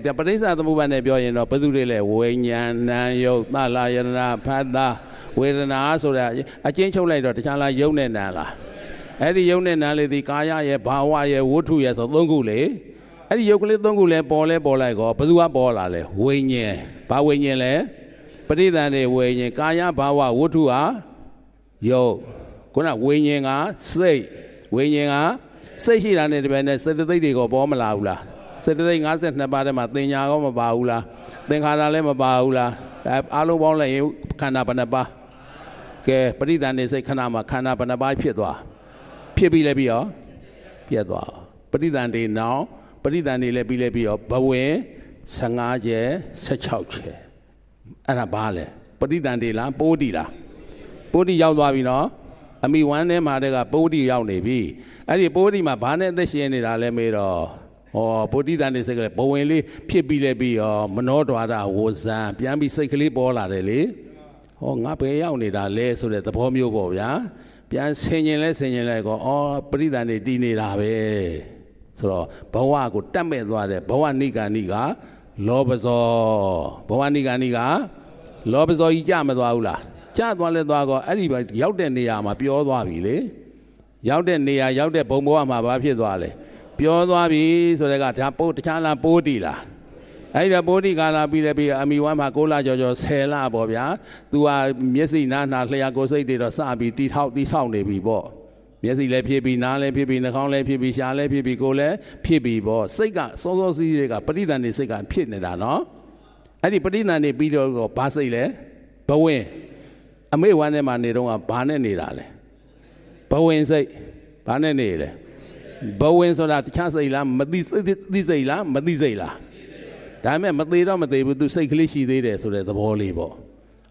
ဒါပဋိစ္စသမုပ္ပါဒ်နဲ့ပြောရင်တော့ဘယ်သူတွေလဲဝိညာဏယုတ်သလယနာဖတ်တာဝေဒနာဆိုတာအချင်းချုပ်လိုက်တော့တခြားလားယုတ်နဲ့နာလားအဲ့ဒီယုတ်နဲ့နာလေးဒီကာယရဲ့ဘာဝရဲ့ဝဋ္ထုရဲ့ဆို3ခုလေအဲ့ဒီယုတ်ကလေး3ခုလဲပေါ်လိုက်ကောဘယ်သူကပေါ်လာလဲဝိညာဉ်ဘာဝိညာဉ်လဲပဋိသန္ဓေဝိညာဉ်ကာယဘာဝဝဋ္ထုဟာယုတ်ခုနဝိညာဉ်ကစိတ်ဝိညာဉ်ကစိတ်ရှိတာနဲ့တပည့်နဲ့စေတသိက်တွေကပေါ်မလာဘူးလားစေတသိက်52ပါးထဲမှာသင်ညာကောမပါဘူးလားသင်္ခါရလည်းမပါဘူးလားအားလုံးပေါင်းလိုက်ရင်ခန္ဓာဘယ်နှပါးကဲပဋိသန္ဓေစိတ်ခန္ဓာမှာခန္ဓာဘယ်နှပါးဖြစ်သွားဖြစ်ပြီးလဲပြီးရောပြတ်သွားပဋိသန္ဓေနောင်ပဋိသန္ဓေလည်းပြီးလဲပြီးရောဘဝင်15ချက်16ချက်အဲ့ဒါဘာလဲပဋိသန္ဓေလားပိုးတိလားပိုးတိရောက်သွားပြီနော်အမိဝမ်းထဲမှာတည်းကပိုးတိရောက်နေပြီအဲ့ဒီပိုးတိမှာဘာနဲ့အသက်ရှင်နေတာလဲမေးတော့ပုဒိသန္ဓေစိတ်ကလေးဘဝင်လေးဖြစ်ပြီးလဲပြီးရောမနောဒွါရဝဇံပြန်ပြီးစိတ်ကလေးပေါ်လာတယ်လေငါဘယ်ရောက်နေတာလဲဆိုတဲ့သဘောမျိုးပေါ့ဗျာပြန်ဆင်ញင်လဲကောပရိသန္ဓေတည်နေတာပဲဆိုတော့ဘဝကိုတတ်မဲ့သွားတဲ့ဘဝနိဂာနိကလောဘဇောဘဝနိဂာနိကလောဘဇောကြီးကြမသွားဘူးလားကြသွားလဲသွားကောအဲ့ဒီရောက်တဲ့နေရာမှာပြောသွားပြီလေရောက်တဲ့နေရာရောက်တဲ့ဘုံဘဝမှာဘာဖြစ်သွားလဲပြောသွားပြီဆိုတဲ့ကဒါပို့တခြားလားပိုးတိလားအဲ့ဒါပိုးတိကာလာပြီးလဲပြီးအမိဝမ်းမှာ6လကျော်10လပေါ့ဗျာသူကမျက်စိနားလျှာကိုယ်စိတ်တွေတော့စပြီးတီဆောက်နေပြီပေါ့မျက်စိလည်းဖြစ်ပြီးနားလည်းဖြစ်ပြီးနှာခေါင်းလည်းဖြစ်ပြီးရှားလည်းဖြစ်ပြီးကိုယ်လည်းဖြစ်ပြီးပေါ့စိတ်ကစောစီးတွေကပဋိသန္ဓေစိတ်ကဖြစ်နေတာနော်အဲ့ဒီပဋိသန္ဓေပြီးတော့ဘာစိတ်လဲဘဝင်အမိဝမ်းထဲမှာနေတော့ကဘာနဲ့နေတာလဲဘဝင်စိတ်ဘာနဲ့နေလဲဘဝင်ဆိုတာတခြားစိတ်လားမသိစိတ်လားမသိစိတ်လားဒါပေမဲ့မသေးတော့မသေးဘူးသူစိတ်ကလေးရှိသေးတယ်ဆိုတဲ့သဘောလေးပေါ့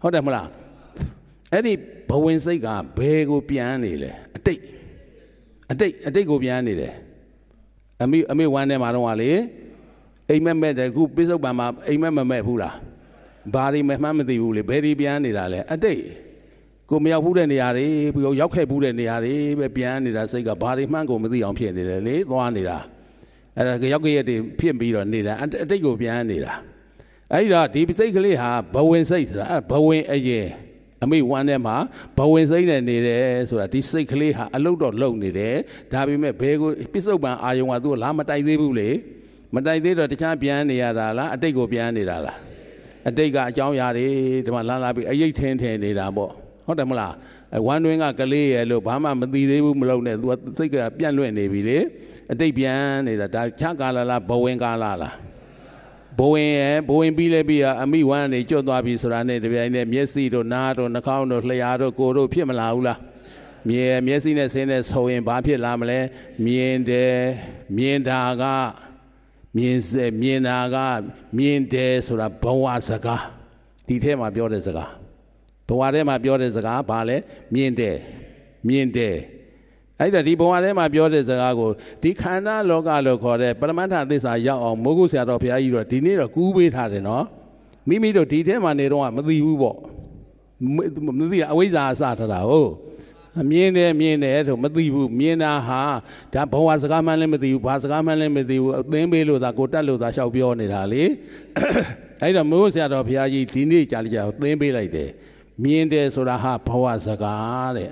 ဟုတ်တယ်မလားအဲ့ဒီဘဝင်စိတ်ကဘယ်ကိုပြန်နေလဲအတိတ်ကိုပြန်နေတယ်အမိဝမ်းထဲမှာတော့ကလေအိမ်မက်မဲ့တယ်ခုပိဿုပံမှာအိမ်မက်မမဲ့ဘူးလားဘာတွေမှမသိဘူးလေဘယ်ဒီပြန်နေတာလဲအတိတ်ကိုမရောက်ဘူးတဲ့နေရာတွေပြီးတော့ရောက်ခဲ့ဘူးတဲ့နေရာတွေပဲပြန်နေတာစိတ်ကဘာတွေမှန်းကိုမသိအောင်ဖြစ်နေတယ်လေသွားနေတာအဲ့ဒါရောက်ခဲ့ရတဲ့ဖြစ်ပြီးတော့နေတာအတိတ်ကိုပြန်နေတာအဲ့ဒါဒီစိတ်ကလေးဟာဘဝင်စိတ်ဆိုတာဘဝင်အရင်အမိဝမ်းထဲမှာဘဝင်စိတ်နဲ့နေတယ်ဆိုတာဒီစိတ်ကလေးဟာအလုတ်တော့လုံနေတယ်ဒါပေမဲ့ဘယ်ကိုပိဿုပံအာယုံကသူ့လာမတိုက်သေးဘူးလေမတိုက်သေးတော့တခြားပြန်နေရတာလားအတိတ်ကိုပြန်နေတာလားအတိတ်ကအကြောင်းအရာတွေဒီမှာလာပြီးအယိတ်ထင်းနေတာပေါ့ဟုတ်တယ်မလားဝမ်းတွင်းကကလေးရဲ့လို့ဘာမှမသိသေးဘူးမလုပ်နဲ့သူကစိတ်ကပြန့်လွင့်နေပြီလေအတိတ်ပြန်နေတာဒါခြားကာလလားဘဝင်ကာလလားဘဝင်ပြီးလဲပြီးအမိဝမ်းနေကျွတ်သွားပြီဆိုတာနဲ့တပြိုင်နက်မျက်စိတို့နားတို့နှာခေါင်းတို့လျှာတို့ကိုယ်တို့ဖြစ်မလာဘူးလားမျက်စိနဲ့ဆင်းနဲ့ဆိုရင်ဘာဖြစ်လာမလဲမြင်တယ်မြင်တာကမြင်တယ်ဆိုတာဘဝစကားဒီထဲမှာပြောတဲ့စကားဘဝထဲမှာပြောတဲ့စကားဘာလဲမြင်တယ်အဲ့ဒါဒီဘဝထဲမှာပြောတဲ့စကားကိုဒီခန္ဓာလောကလို့ခေါ်တဲ့ပရမတ္ထသစ္စာရောက်အောင်မိုးကုတ်ဆရာတော်ဘုရားကြီးတော့ဒီနေ့တော့ကူးပေးထားတယ်နော်မိမိတို့ဒီထဲမှာနေတော့မသိဘူးပေါ့မသိအဝိဇ္ဇာအစထားတာဟုတ်မြင်တယ်ဆိုမသိဘူးမြင်တာဟာဒါဘဝစကားမှန်းလည်းမသိဘူးဘာစကားမှန်းလည်းမသိဘူးအသင်းပေးလို့သာကိုတက်လို့သာလျှောက်ပြောနေတာလေအဲ့တော့မိုးဆရာတော်ဘုရားကြီးဒီနေ့ကြာလိကြာကိုသင်းပေးလိုက်တယ်မြင်တယ်ဆိုတာဟာဘဝစကားတဲ့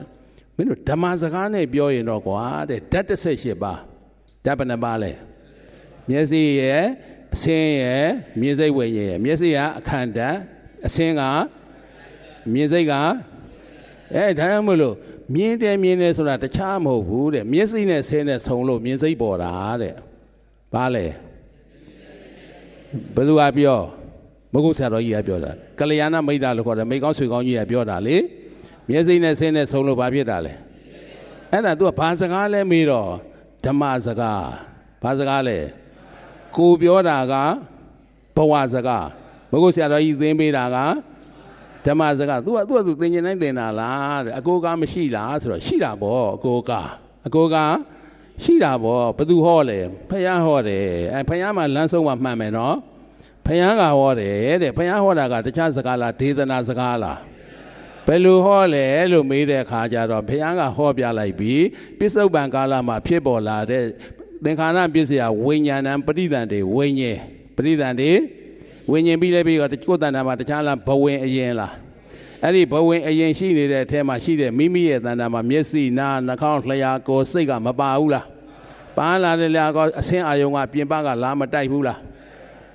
ဘ မင်းတို့ဓမ္မစကားနဲ့ပြောရင်တော့ကွာတဲ့ဓာတ်18ပါးဓာတ်ဘယ်နှပါလဲမျက်စိရဲ့အဆင်းရဲ့မြင်စိတ်ဝိညာဉ်ရဲ့မျက်စိကအခန္ဓာအဆင်းကမြင်စိတ်ကဒါမှမဟုတ်မြင်တယ်ဆိုတာတခြားမဟုတ်ဘူးတဲ့မျက်စိနဲ့ဆင်းနဲ့ဆုံလို့မြင်စိတ်ပေါ်တာတဲ့ဘာလဲဘယ်သူကပြောမဟုတ်ဆရာတော်ကြီးကပြောတာကလျာဏမိတ်တာလို့ခေါ်တယ်မိကောင်းဆွေကောင်းကြီးကပြောတာလေမျက်စိနဲ့ဆင်းနဲ့ဆုံလို့ဘာဖြစ်တာလဲအဲ့ဒါ तू ကဘာစကားလဲမေးတော့ဓမ္မစကားဘာစကားလဲကိုပြောတာကဘဝစကားမဟုတ်ဆရာတော်ကြီးသင်ပေးတာကဓမ္မစကား तू ကသင်ကျင်တိုင်းသင်တာလားတဲ့အကိုကမရှိလားဆိုတော့ရှိတာပေါ့အကိုကရှိတာပေါ့ဘသူဟောလဲဖယားဟောတယ်ဖယားမှာလမ်းဆုံးမှမှန်မယ်နော်ဖယားကဟောတယ်တဲ့ဖယားဟောတာကတခြားစကားလားဒေသနာစကားလားဘယ်လိုဟောလဲလို့မေးတဲ့အခါကျတော့ဘုရားကဟောပြလိုက်ပြီးပြစ္ဆုတ်ပံကာလမှာဖြစ်ပေါ်လာတဲ့သင်္ခါရပစ္စယဝိညာဏံပရိသန္တိဝိညာဉ်ပရိသန္တိဝိညာဉ်ပြီးလဲပြီးတော့ကိုယ်တဏ္ဍာမှာတခြားလားဘဝင်အရင်လားအဲ့ဒီဘဝင်အရင်ရှိနေတဲ့အထဲမှာရှိတဲ့မိမိရဲ့တဏ္ဍာမှာမျက်စိနားနှာခေါင်းလျှာကိုယ်စိတ်ကမပါဘူးလားပါလာတယ်လားကောအဆင်းအာယုံကပြင်ပကလာမတိုက်ဘူးလား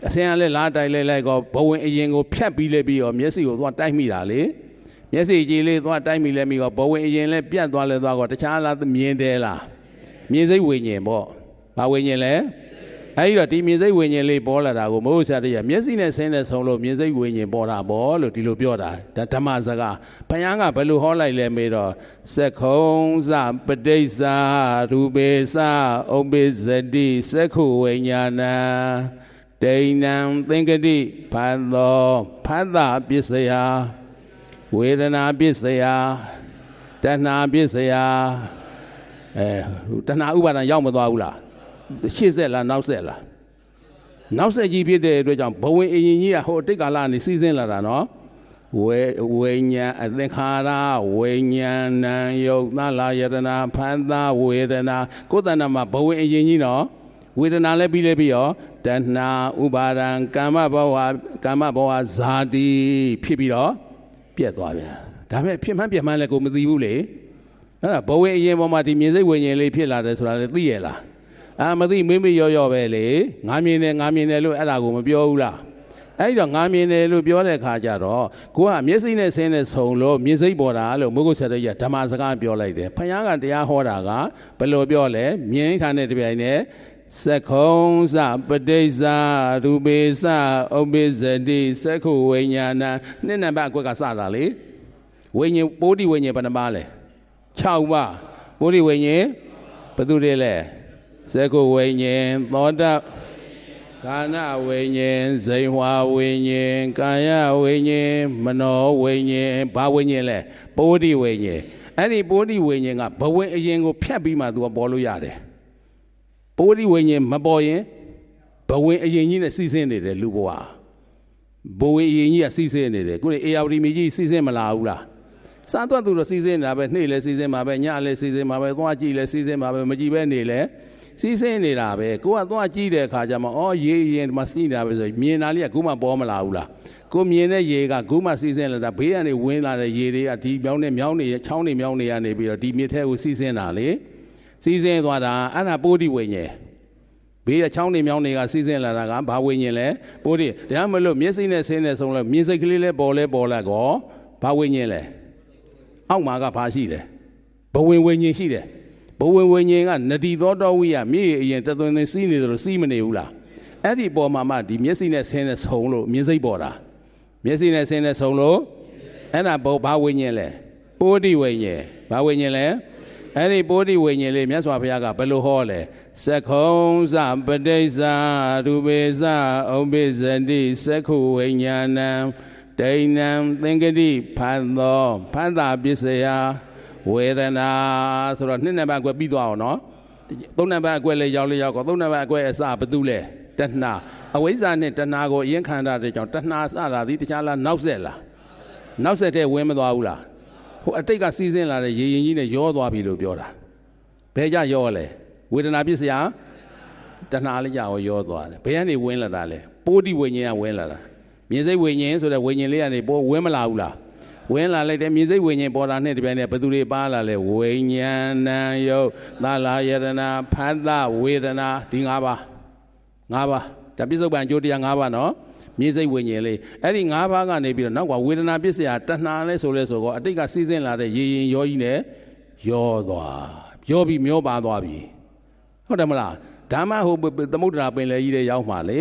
အဆင်းကလည်းလာတိုက်လိုက်ကောဘဝင်အရင်ကိုဖြတ်ပြီးလဲပြီးတော့မျက်စိကိုသွားတိုက်မိတာလေမျက်စိကြည်လေးသွားတိုက်မိလဲမိတော့ဘဝင်အရင်လဲပြတ်သွားလဲသွားတော့တခြားလားမြင်တယ်လားမြင်စိတ်ဝိညာဉ်ပေါ့ဘာဝိညာဉ်လဲအဲဒီတော့ဒီမြင်စိတ်ဝိညာဉ်လေးပေါ်လာတာကိုမဟုတ်ဆရာတရားမျက်စိနဲ့ဆင်းနဲ့ဆုံလို့မြင်စိတ်ဝိညာဉ်ပေါ်တာပေါ့လို့ဒီလိုပြောတာဒါဓမ္မစကားဘုရားကဘယ်လိုဟောလိုက်လဲမေးတော့စက္ခုံစပဋိစ္စရူပေစဥပ္ပဇ္ဇတိစက္ခုဝိညာဏံဒိဏံသင်္ကတိဖတ်သောဖတ်တာပစ္စယဝေဒနာပစ္စယတဏှာပစ္စယတဏှာဥပါဒံရောက်မသွားဘူးလားရှေ့ဆက်လားနောက်ဆက်လားနောက်ဆက်ကြီးဖြစ်တဲ့အတွက်ကြောင့်ဘဝင်အရင်ကြီးကဟိုတိတ်ကာလကနေစီးဆင်းလာတာနော်ဝိညာဉ်အသင်္ခါရဝိညာဏံယုတ်သလာယတနာဖန်သာဝေဒနာကိုယ်တဏ္ဍာမှာဘဝင်အရင်ကြီးနော်ဝေဒနာလည်းပြီးရောတဏှာဥပါဒံကာမဘဝဇာတိဖြစ်ပြီးတော့ပြတ်သွားပြန်ဒါပေမဲ့ဖြစ်မှန်းပြမှန်းလည်းကိုမသိဘူးလေအဲ့ဒါဘဝင်အရင်ပေါ်မှာဒီမြင်စိတ်ဝိညာဉ်လေးဖြစ်လာတယ်ဆိုတာလည်းသိရလားမသိမေးရောပဲလေငါမြင်တယ်လို့အဲ့ဒါကိုမပြောဘူးလားအဲ့တော့ငါမြင်တယ်လို့ပြောတဲ့အခါကျတော့ကိုကမျက်စိနဲ့ဆင်းနဲ့ဆုံလို့မြင်စိတ်ပေါ်တာလို့မုဂုဆရာတော်ကြီးကဓမ္မစကားပြောလိုက်တယ်ဘုရားကတရားဟောတာကဘယ်လိုပြောလဲမြင်ထားတဲ့တပြိုင်နဲ့စက္ခုံစပဋိစ္စရူပေစဥပ္ပဇ္ဇတိစက္ခုဝိညာဏနှစ်နံပါတ်အကွက်ကစတာလေဝိညာဉ်ပိုးတိဝိညာဉ်ဘယ်နှပါလဲ6ပါးပိုးတိဝိညာဉ်ဘယ်သူတွေလဲစက္ခုဝိညာဉ်သောတကာဏဝိညာဉ်ဇိဝဝိညာဉ်ကာယဝိညာဉ်မနောဝိညာဉ်ဘာဝိညာဉ်လဲပိုးတိဝိညာဉ်အဲ့ဒီပိုးတိဝိညာဉ်ကဘဝင်အရင်ကိုဖြတ်ပြီးမှသူကပေါ်လို့ရတယ်ပိုးတိဝိညာဉ်မပေါ်ရင်ဘဝင်အရင်ကြီးနဲ့စီးဆင်းနေတယ်လူဘဝဘဝင်အရင်ကြီးကစီးဆင်းနေတယ်ခုနေအေယာဝတီမြေကြီးစီးဆင်းမလာဘူးလားစားတော့သူတော့စီးဆင်းနေတာပဲနေ့လည်းစီးဆင်းမှာပဲညလည်းစီးဆင်းမှာပဲသွားကြည့်လည်းစီးဆင်းမှာပဲမကြည့်ပဲနေလည်းစီးဆင်းနေတာပဲကိုကသွားကြည့်တဲ့အခါကျမှရေရင်ဒီမှာစီးနေတာပဲဆိုမြင်တာလေးကခုမှပေါ်မလာဘူးလားကိုမြင်တဲ့ရေကခုမှစီးဆင်းလာတာဘေးကနေဝင်လာတဲ့ရေတွေကဒီမြောင်းနေချောင်းနေမြောင်းနေရနေပြီးတော့ဒီမြစ်ထဲကိုစီးဆင်းတာလေစီးဆင်းသွားတာအဲ့ဒါပိုးတိဝိညာဉ်ဘေးကချောင်းနေမြောင်းတွေကစီးဆင်းလာတာကဘာဝိညာဉ်လဲပိုးတိဒါမှမလို့မျက်စိနဲ့ဆင်းနေဆုံးလဲမြင်စိတ်ကလေးလဲပေါ်လိုက်ကောဘာဝိညာဉ်လဲအောက်မှာကဘာရှိတယ်ဘဝင်ဝိညာဉ်ရှိတယ်ဘဝင်ဝိညာဉ်ကနတိသောတော်ဝိယမြေအရင်တသွင်းသွင်းစီးနေတယ်လို့စီးမနေဘူးလားအဲ့ဒီပေါ်မှာမှဒီမျက်စိနဲ့ဆင်းနေဆုံလို့မြင်စိတ်ပေါ်တာမျက်စိနဲ့ဆင်းနေဆုံလို့အဲ့ဒါဘာဝိညာဉ်လဲပိုးတိဝိညာဉ်ဘာဝိညာဉ်လဲအဲ့ဒီပိုးတိဝိညာဉ်လေးမြတ်စွာဘုရားကဘယ်လိုဟောလဲစက္ခုံစပဋိစ္စရူပေစဥပ္ပဇ္ဇတိစက္ခုဝိညာဏံဒိဏံသင်္ကတိဖတ်သောဖတ်တာပစ္စယဝေဒနာဆိုတော့နှစ်နံပါတ်အကွက်ပြီးသွားအောင်နော်သုံးနံပါတ်အကွက်လေးရောက်ကောသုံးနံပါတ်အကွက်အစဘသူလဲတဏှာအဝိဇ္ဇာနဲ့တဏှာကိုအရင်ခန္ဓာတဲ့ကြောင့်တဏှာစတာဒီတခြားလားနောက်ဆက်လားနောက်ဆက်တဲ့ဝင်မသွားဘူးလားဟိုအတိတ်ကစီးဆင်းလာတဲ့ရေရင်ကြီးနဲ့ရောသွားပြီလို့ပြောတာဘယ်ကြရောလဲဝေဒနာပစ္စယတဏှာလေးကြောင့်ရောသွားတယ်ဘယ်ကနေဝင်လာတာလဲပိုးတိဝိညာဉ်ကဝင်လာတာမြင်စိတ်ဝိညာဉ်ဆိုတဲ့ဝိညာဉ်လေးကနေပိုးဝင်မလာဘူးလား ဝင်လာလိုက်တဲ့မြင်စိတ်ဝိညာဉ်ပေါ်တာနဲ့တပြိုင်တည်းဘယ်သူတွေပါလာလဲဝိညာဏယုတ်သာလာယတနာဖတ်တဝေဒနာဒီ၅ပါးဒါပြစ္ဆုတ်ပံအကျိုးတရား၅ပါးနော်မြင်စိတ်ဝိညာဉ်လေးအဲ့ဒီ၅ပါးကနေပြီးတော့နောက်ကဝေဒနာပစ္စယတဏှာလဲဆိုလဲဆိုတော့အတိတ်ကစီးဆင်းလာတဲ့ရေရင်ရောကြီးနဲ့ရောသွားရောပြီးမျောပါသွားပြီဟုတ်တယ်မလားဓမ္မဟိုသမုဒ္ဒရာပင်လယ်ကြီးတဲ့ရောက်မှာလေ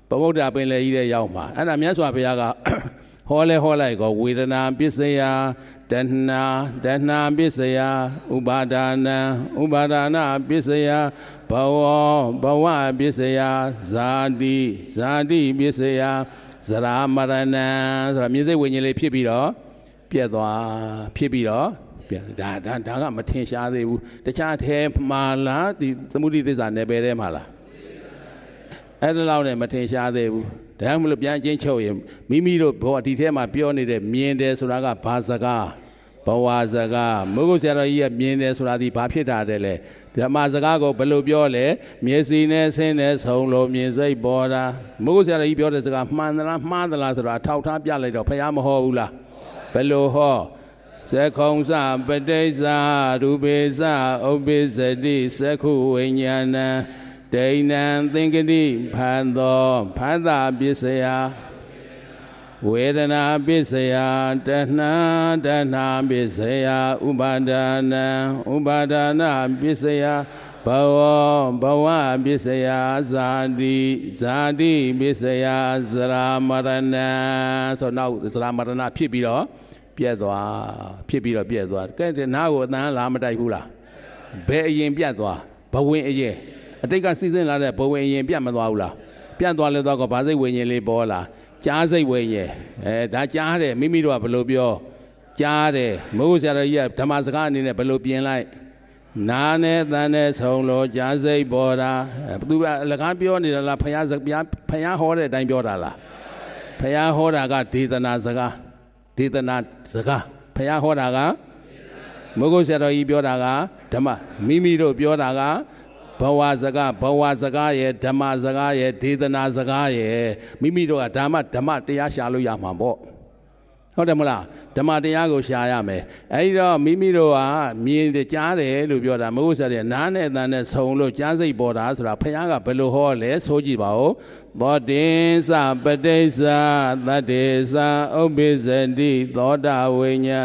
ပမုဒ္ဒရာပင်လယ်ကြီးတဲ့ရောက်မှာအဲ့ဒါမြတ်စွာဘုရားကဟောလိုက်ကောဝေဒနာပစ္စယတဏှာပစ္စယဥပါဒါနပစ္စယဘဝပစ္စယဇာတိပစ္စယဇရာမရဏဆိုတာမြင်စိတ်ဝိညာဉ်လေးဖြစ်ပြီးတော့ပြက်သွားဖြစ်ပြီးတော့ဒါကမထင်ရှားသေးဘူးတခြားထဲမှာလားဒီသမုဒိသစ္စာနယ်ပယ်ထဲမှာလားအဲ့ဒါလောက်နဲ့မထင်ရှားသေးဘူးဒါမှမဟုတ်ပြန်ချင်းချုပ်ရင်မိမိတို့ဘောဒီထဲမှာပြောနေတဲ့မြင်တယ်ဆိုတာကဘာစကားဘဝစကားမဟုတ်ဆရာတော်ကြီးကမြင်တယ်ဆိုတာဒီဘာဖြစ်တာတဲ့လဲဓမ္မစကားကိုဘယ်လိုပြောလဲမျက်စိနဲ့ဆင်းနဲ့ဆုံလို့မြင်စိတ်ပေါ်တာမဟုတ်ဆရာတော်ကြီးပြောတဲ့စကားမှန်သလားမှားသလားဆိုတာအထောက်ထားပြလိုက်တော့ဘုရားမဟောဘူးလားဘယ်လိုဟောသက္ခုံစပဋိစ္စရူပေစဥပ္ပိစတိသက္ခုဝိညာဏံဒိဏံသင်္ကတိဖန်သောဖန်တာပစ္စယဝေဒနာပစ္စယတဏှာပစ္စယဥပါဒါနပစ္စယဘဝပစ္စယဇာတိပစ္စယဇရာမရဏဆိုနောက်ဇရာမရဏဖြစ်ပြီးတော့ပြက်သွားကဲတဲ့နားကိုအတန်လာမတိုက်ဘူးလားဘယ်အရင်ပြက်သွားဘဝင်အရင်အတိတ်ကစီးဆင်းလာတဲ့ဘဝင်အရင်ပြတ်မသွားဘူးလားပြတ်သွားလဲတော့ကဘာစိတ်ဝိညာဉ်လေးပေါ်လာကြားစိတ်ဝိညာဉ်ဒါကြားတယ်မိမိတို့ကဘယ်လိုပြောကြားတယ်မဟုတ်ဆရာတော်ကြီးကဓမ္မစကားအနေနဲ့ဘယ်လိုပြင်လိုက်နာနဲ့အသံနဲ့ဆုံးလို့ကြားစိတ်ပေါ်တာသူကအလကားပြောနေတာလားဖယားဟောတဲ့အတိုင်းပြောတာလားဖယားဟောတာကဒေသနာစကားဖယားဟောတာကမဟုတ်ဆရာတော်ကြီးပြောတာကဓမ္မမိမိတို့ပြောတာကဘဝစကားရဲ့ဓမ္မစကားရဲ့ဒေသနာစကားရဲ့မိမိတို့ကဓမ္မတရားရှာလို့ရမှာပေါ့ဟုတ်တယ်မလားဓမ္မတရားကိုရှာရမယ်အဲဒီတော့မိမိတို့ကမြင်ကြားတယ်လို့ပြောတာမဟုတ်စားတယ်နားနဲ့အသံနဲ့ဆုံလို့ကြားစိတ်ပေါ်တာဆိုတာဘုရားကဘယ်လိုဟောလဲဆိုကြည့်ပါဦးသောတင်္စပဋိစ္စသတ္တေသဥပ္ပိစတိသောတာဝိညာ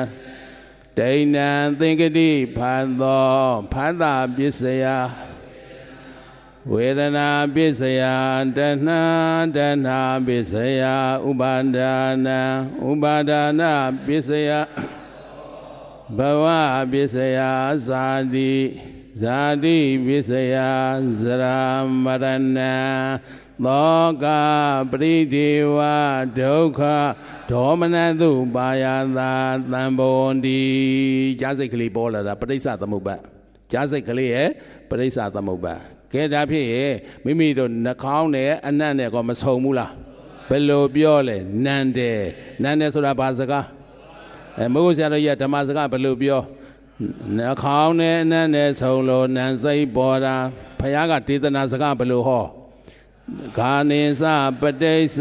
ဒိဏံသင်္ကတိဖန်သောဖန်တာပစ္စယဝေဒနာပစ္စယတဏှာပစ္စယဥပါဒါနပစ္စယဘဝပစ္စယဇာတိပစ္စယဇရာမရဏသောကပရိဒေဝဒုက္ခဒေါမနတုပါယသာသံဘဝန္တိကြားစိတ်ကလေးပေါ်လာတာပဋိစ္စသမုပ္ပါကြားစိတ်ကလေးရဲ့ပဋိစ္စသမုပ္ပါကဲဒါဖြစ်ရဲ့မိမိတို့နှာခေါင်းနဲ့အနံ့နဲ့ကောမဆုံဘူးလားဘယ်လိုပြောလဲနန်းတယ်ဆိုတာဘာစကားမဟုတ်ဆရာတော်ကြီးကဓမ္မစကားဘယ်လိုပြောနှာခေါင်းနဲ့အနံ့နဲ့ဆုံလို့နန်းစိတ်ပေါ်တာဘုရားကဒေသနာစကားဘယ်လိုဟောဂာနိသပဋိစ္စ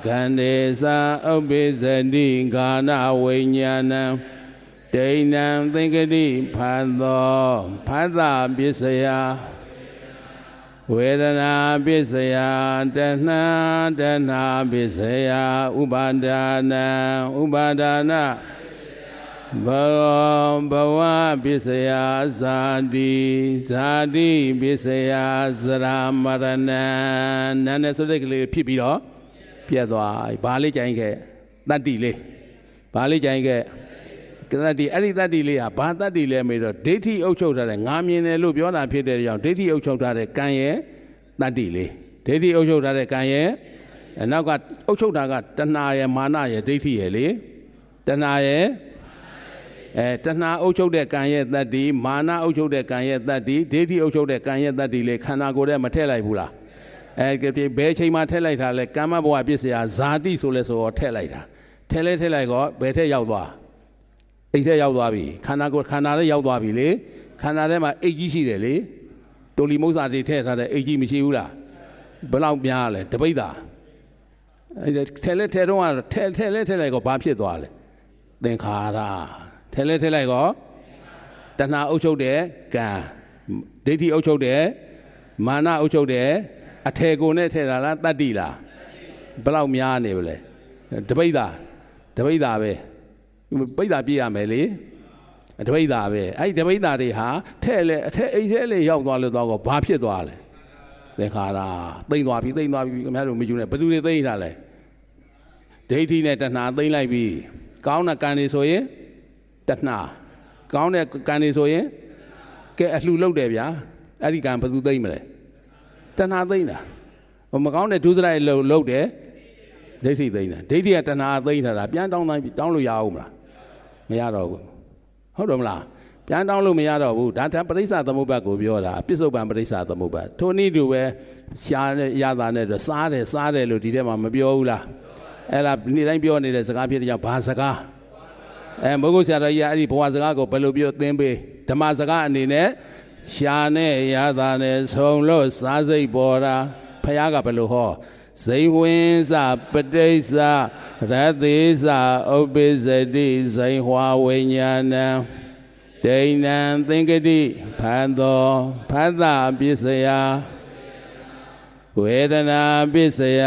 ဂန္ဒေသဥပ္ပိစတိဂာနဝိညာဏံဒိဏံသင်္ကတိဖန်သောဖန်တာပစ္စယဝေဒနာပစ္စယတဏှာပစ္စယဥပါဒါနဘဝပစ္စယဇာတိပစ္စယဇရာမရဏနာနဲ့ဆိုတဲ့ကလေးဖြစ်ပြီးတော့ပြတ်သွားဘာလေးကြိုင်ခဲ့တတ္တိလေးဘာလေးကြိုင်ခဲ့တတ္တိအဲ့ဒီတတ္တိလေးဟာဘာတတ္တိလဲမေးတော့ဒိဋ္ဌိအုပ်ချုပ်ထားတဲ့ငါမြင်တယ်လို့ပြောတာဖြစ်တဲ့ကြောင့်ဒိဋ္ဌိအုပ်ချုပ်ထားတဲ့ကံရဲ့တတ္တိလေးဒိဋ္ဌိအုပ်ချုပ်ထားတဲ့ကံရဲ့နောက်က အုပ်ချုပ်တာကတဏှာရဲ့မာနရဲ့ဒိဋ္ဌိရဲ့လေတဏှာရဲ့တဏှာအုပ်ချုပ်တဲ့ကံရဲ့တတ္တိမာနအုပ်ချုပ်တဲ့ကံရဲ့တတ္တိဒိဋ္ဌိအုပ်ချုပ်တဲ့ကံရဲ့တတ္တိလေခန္ဓာကိုယ်ထဲမထည့်လိုက်ဘူးလားဘယ်ချိန်မှထည့်လိုက်တာလဲကမ္မဘဝပစ္စယဇာတိဆိုလဲဆိုတော့ထည့်လိုက်တာထည့်လိုက်တော့ဘယ်ထက်ရောက်သွားအိတ်ထက်ရောက်သွားပြီခန္ဓာထဲရောက်သွားပြီလေခန္ဓာထဲမှာအိတ်ကြီးရှိတယ်လေတိုလီမုစ္စာတွေထည့်ထားတဲ့အိတ်ကြီးမရှိဘူးလားဘယ်လောက်များလဲတပိဿာထည့်တော့ထည့်လိုက်တော့ဘာဖြစ်သွားလဲ သင်္ခါရထဲလဲထဲလိုက်ကောတဏှာအုပ်ချုပ်တဲ့ကံဒိဋ္ဌိအုပ်ချုပ်တဲ့မာနအုပ်ချုပ်တဲ့အထေကိုနဲ့ထဲတာလားတတ္တိလားဘယ်လောက်များနေပြီလဲတပိဿာပဲပိဿာပြည့်ရမယ်လေတပိဿာပဲအဲ့ဒီတပိဿာတွေဟာထဲလဲအထဲအိမ်ထဲလေရောက်သွားလို့တော့ဘာဖြစ်သွားလဲသင်္ခါရသိမ့်သွားပြီခင်ဗျားတို့မယူနဲ့ဘယ်သူတွေသိမ့်ထားလဲဒိဋ္ဌိနဲ့တဏှာသိမ့်လိုက်ပြီကောင်းတဲ့ကံတွေဆိုရင်တဏှာကောင်းတဲ့ကံတွေဆိုရင်ကဲအလှလုပ်တယ်ဗျာအဲ့ဒီကံဘယ်သူသိမ့်မလဲတဏှာသိမ့်တာမကောင်းတဲ့ဒုစရိုက်လုပ်တယ်ဒိဋ္ဌိသိမ့်တာဒိဋ္ဌိကတဏှာသိမ့်ထားတာပြန်တောင်းလို့ရအောင်မလားမရတော့ဘူးဟုတ်တယ်မလားပြန်တောင်းလို့မရတော့ဘူးဒါပရိစ္ဆသမုပ္ပါဒ်ကိုပြောတာပစ္စုပန်ပရိစ္ဆသမုပ္ပါဒ်ထိုနည်းတူပဲရှားနဲ့ရတာနဲ့စားတယ်လို့ဒီထဲမှာမပြောဘူးလားအဲ့ဒါနေ့တိုင်းပြောနေတဲ့စကားဖြစ်တဲ့ကြောင့်ဘာစကားမဟုတ်ဆရာတော်ကြီးအဲ့ဒီဘဝစကားကိုဘယ်လိုပြောသင်ပေးဓမ္မစကားအနေနဲ့ရှားနဲ့ရတာနဲ့ဆုံလို့စားစိတ်ပေါ်တာဖယားကဘယ်လိုဟောဇိဝင်းစပဋိစ္စရသေစဥပ္ပိစတိဇိဟွာဝိညာဏံဒိဏံသင်္ကတိဖန်သောဖတ်တာပစ္စယဝေဒနာပစ္စယ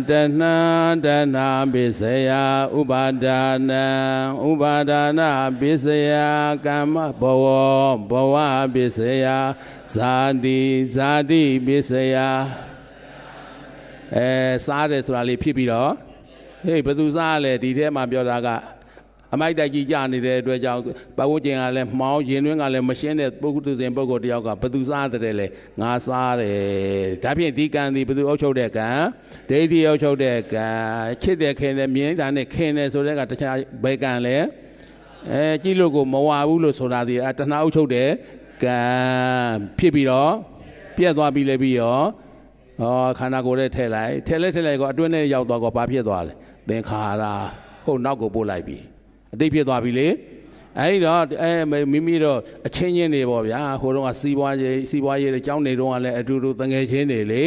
တဏှာပစ္စယဥပါဒါနပစ္စယကမ္မဘဝပစ္စယဇာတိပစ္စယစားတယ်ဆိုတာလေးဖြစ်ပြီးတော့ဟေးဘယ်သူစားလဲဒီထဲမှာပြောတာကအမိုက်တိုက်ကြီးကြနေတဲ့အတွက်ကြောင့်ပတ်ဝန်းကျင်ကလည်းမှောင်ရင်တွင်းကလည်းမရှင်းတဲ့ပုဂ္ဂိုလ်တယောက်ကဘယ်သူစားတယ်လဲငါစားတယ်ဒါဖြင့်ဒီကံဒီဘယ်သူအုပ်ချုပ်တဲ့ကံဒိဋ္ဌိအုပ်ချုပ်တဲ့ကံချစ်တဲ့ခင်တဲ့မြင်တာနဲ့ခင်တယ်ဆိုတဲ့ကတခြားဘယ်ကံလဲကြည့်လို့ကိုမဝဘူးလို့ဆိုတာဒီတဏှာအုပ်ချုပ်တဲ့ကံဖြစ်ပြီးတော့ပြက်သွားပြီလေပြီးတော့ခန္ဓာကိုယ်နဲ့ထည့်လိုက်ကောအတွင်းနဲ့ရောက်သွားကောဘာဖြစ်သွားလဲသင်္ခါရဟုတ်နောက်ကိုပို့လိုက်ပြီအတိတ်ဖြစ်သွားပြီလေအဲဒီတော့မိမိတော့အချင်းချင်းတွေပေါ့ဗျာဟိုတုန်းကစီးပွားရေးတွေကျောင်းနေတုန်းကလည်းအတူတူတငယ်ချင်းတွေလေ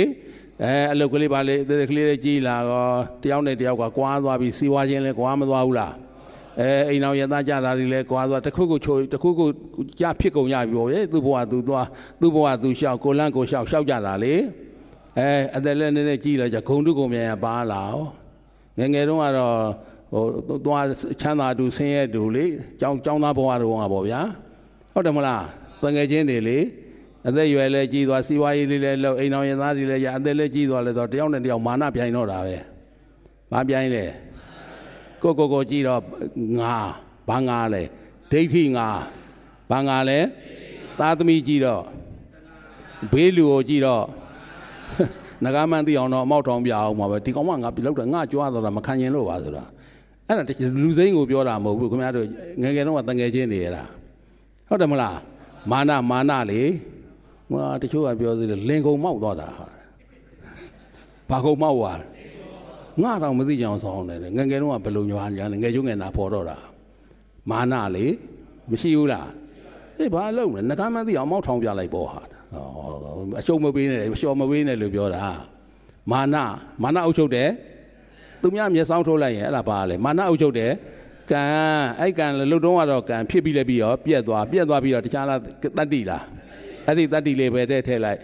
အလုပ်ကလေးပါလေကလေးလေးကြီးလာတော့တယောက်နဲ့တယောက်ကကွာသွားပြီစီးပွားချင်းလည်းကွာမသွားဘူးလားအိမ်အောင်ရသားကြတာတွေလည်းကွာသွားတခုခုကြဖြစ်ကုန်ရပြီပေါ့လေသူ့ဘဝသူသွားသူ့ဘဝသူလျှောက်ကိုလန့်ကိုလျှောက်ကြတာလေအသက်လည်းနည်းနည်းကြီးလာကြဂုံတုကုန်မြန်ပါလာငယ်တုန်းကတော့သွားချမ်းသာတူဆင်းရဲတူလေကျောင်းသားဘဝတုန်းကပေါ့ဗျာဟုတ်တယ်မလားတငယ်ချင်းတွေလေအသက်ရွယ်လည်းကြီးသွားစီးပွားရေးလေးလည်းလုပ်အိမ်အောင်ရသားတွေလည်းအသက်လည်းကြီးသွားလဲတော့တယောက်နဲ့တယောက်မာနပြိုင်တော့တာပဲဘာပြိုင်လဲကိုကြည့်တော့ငါဘာငါလဲဒိဋ္ဌိငါဘာငါလဲသားသမီးကြည့်တော့ဘေးလူကိုကြည့်တော့ငကားမှန်းသိအောင်တော့အမောက်ထောင်ပြအောင်ပါပဲဒီကောင်ကငါပြလောက်တယ်ငါကြွားတော့တာမခံရင်လို့ပါဆိုတာအဲ့ဒါလူစိမ့်ကိုပြောတာမဟုတ်ဘူးခင်ဗျားတို့ငယ်တော့တငယ်ချင်းနေရတာဟုတ်တယ်မလားမာနလေတချို့ကပြောသေးတယ်လင်ကုံမောက်သွားတာဘာကုံမောက်သွားငါတော့မသိကြအောင်ဆောင်းတယ်ငယ်တော့ကဘယ်လိုညွားညာငယ်ကျုံငယ်နာပေါ်တော့တာမာနလေမရှိဘူးလားဘာလုံးလဲငကားမှန်းသိအောင်အမောက်ထောင်ပြလိုက်ပေါ့ဟာအရှုံးမပေးနဲ့လျှော်မပေးနဲ့လို့ပြောတာမာနအုပ်ချုပ်တယ်သူများမျက်စောင်းထိုးလိုက်ရင်အဲ့ဒါပါလေမာနအုပ်ချုပ်တယ်ကံအဲ့ကံလှုပ်တုံးကတော့ကံဖြစ်ပြီးလည်းပြီးရောပြက်သွားပြီးတော့တခြားလားတတ္တိလားအဲ့ဒီတတ္တိလေးပဲထည့်လိုက်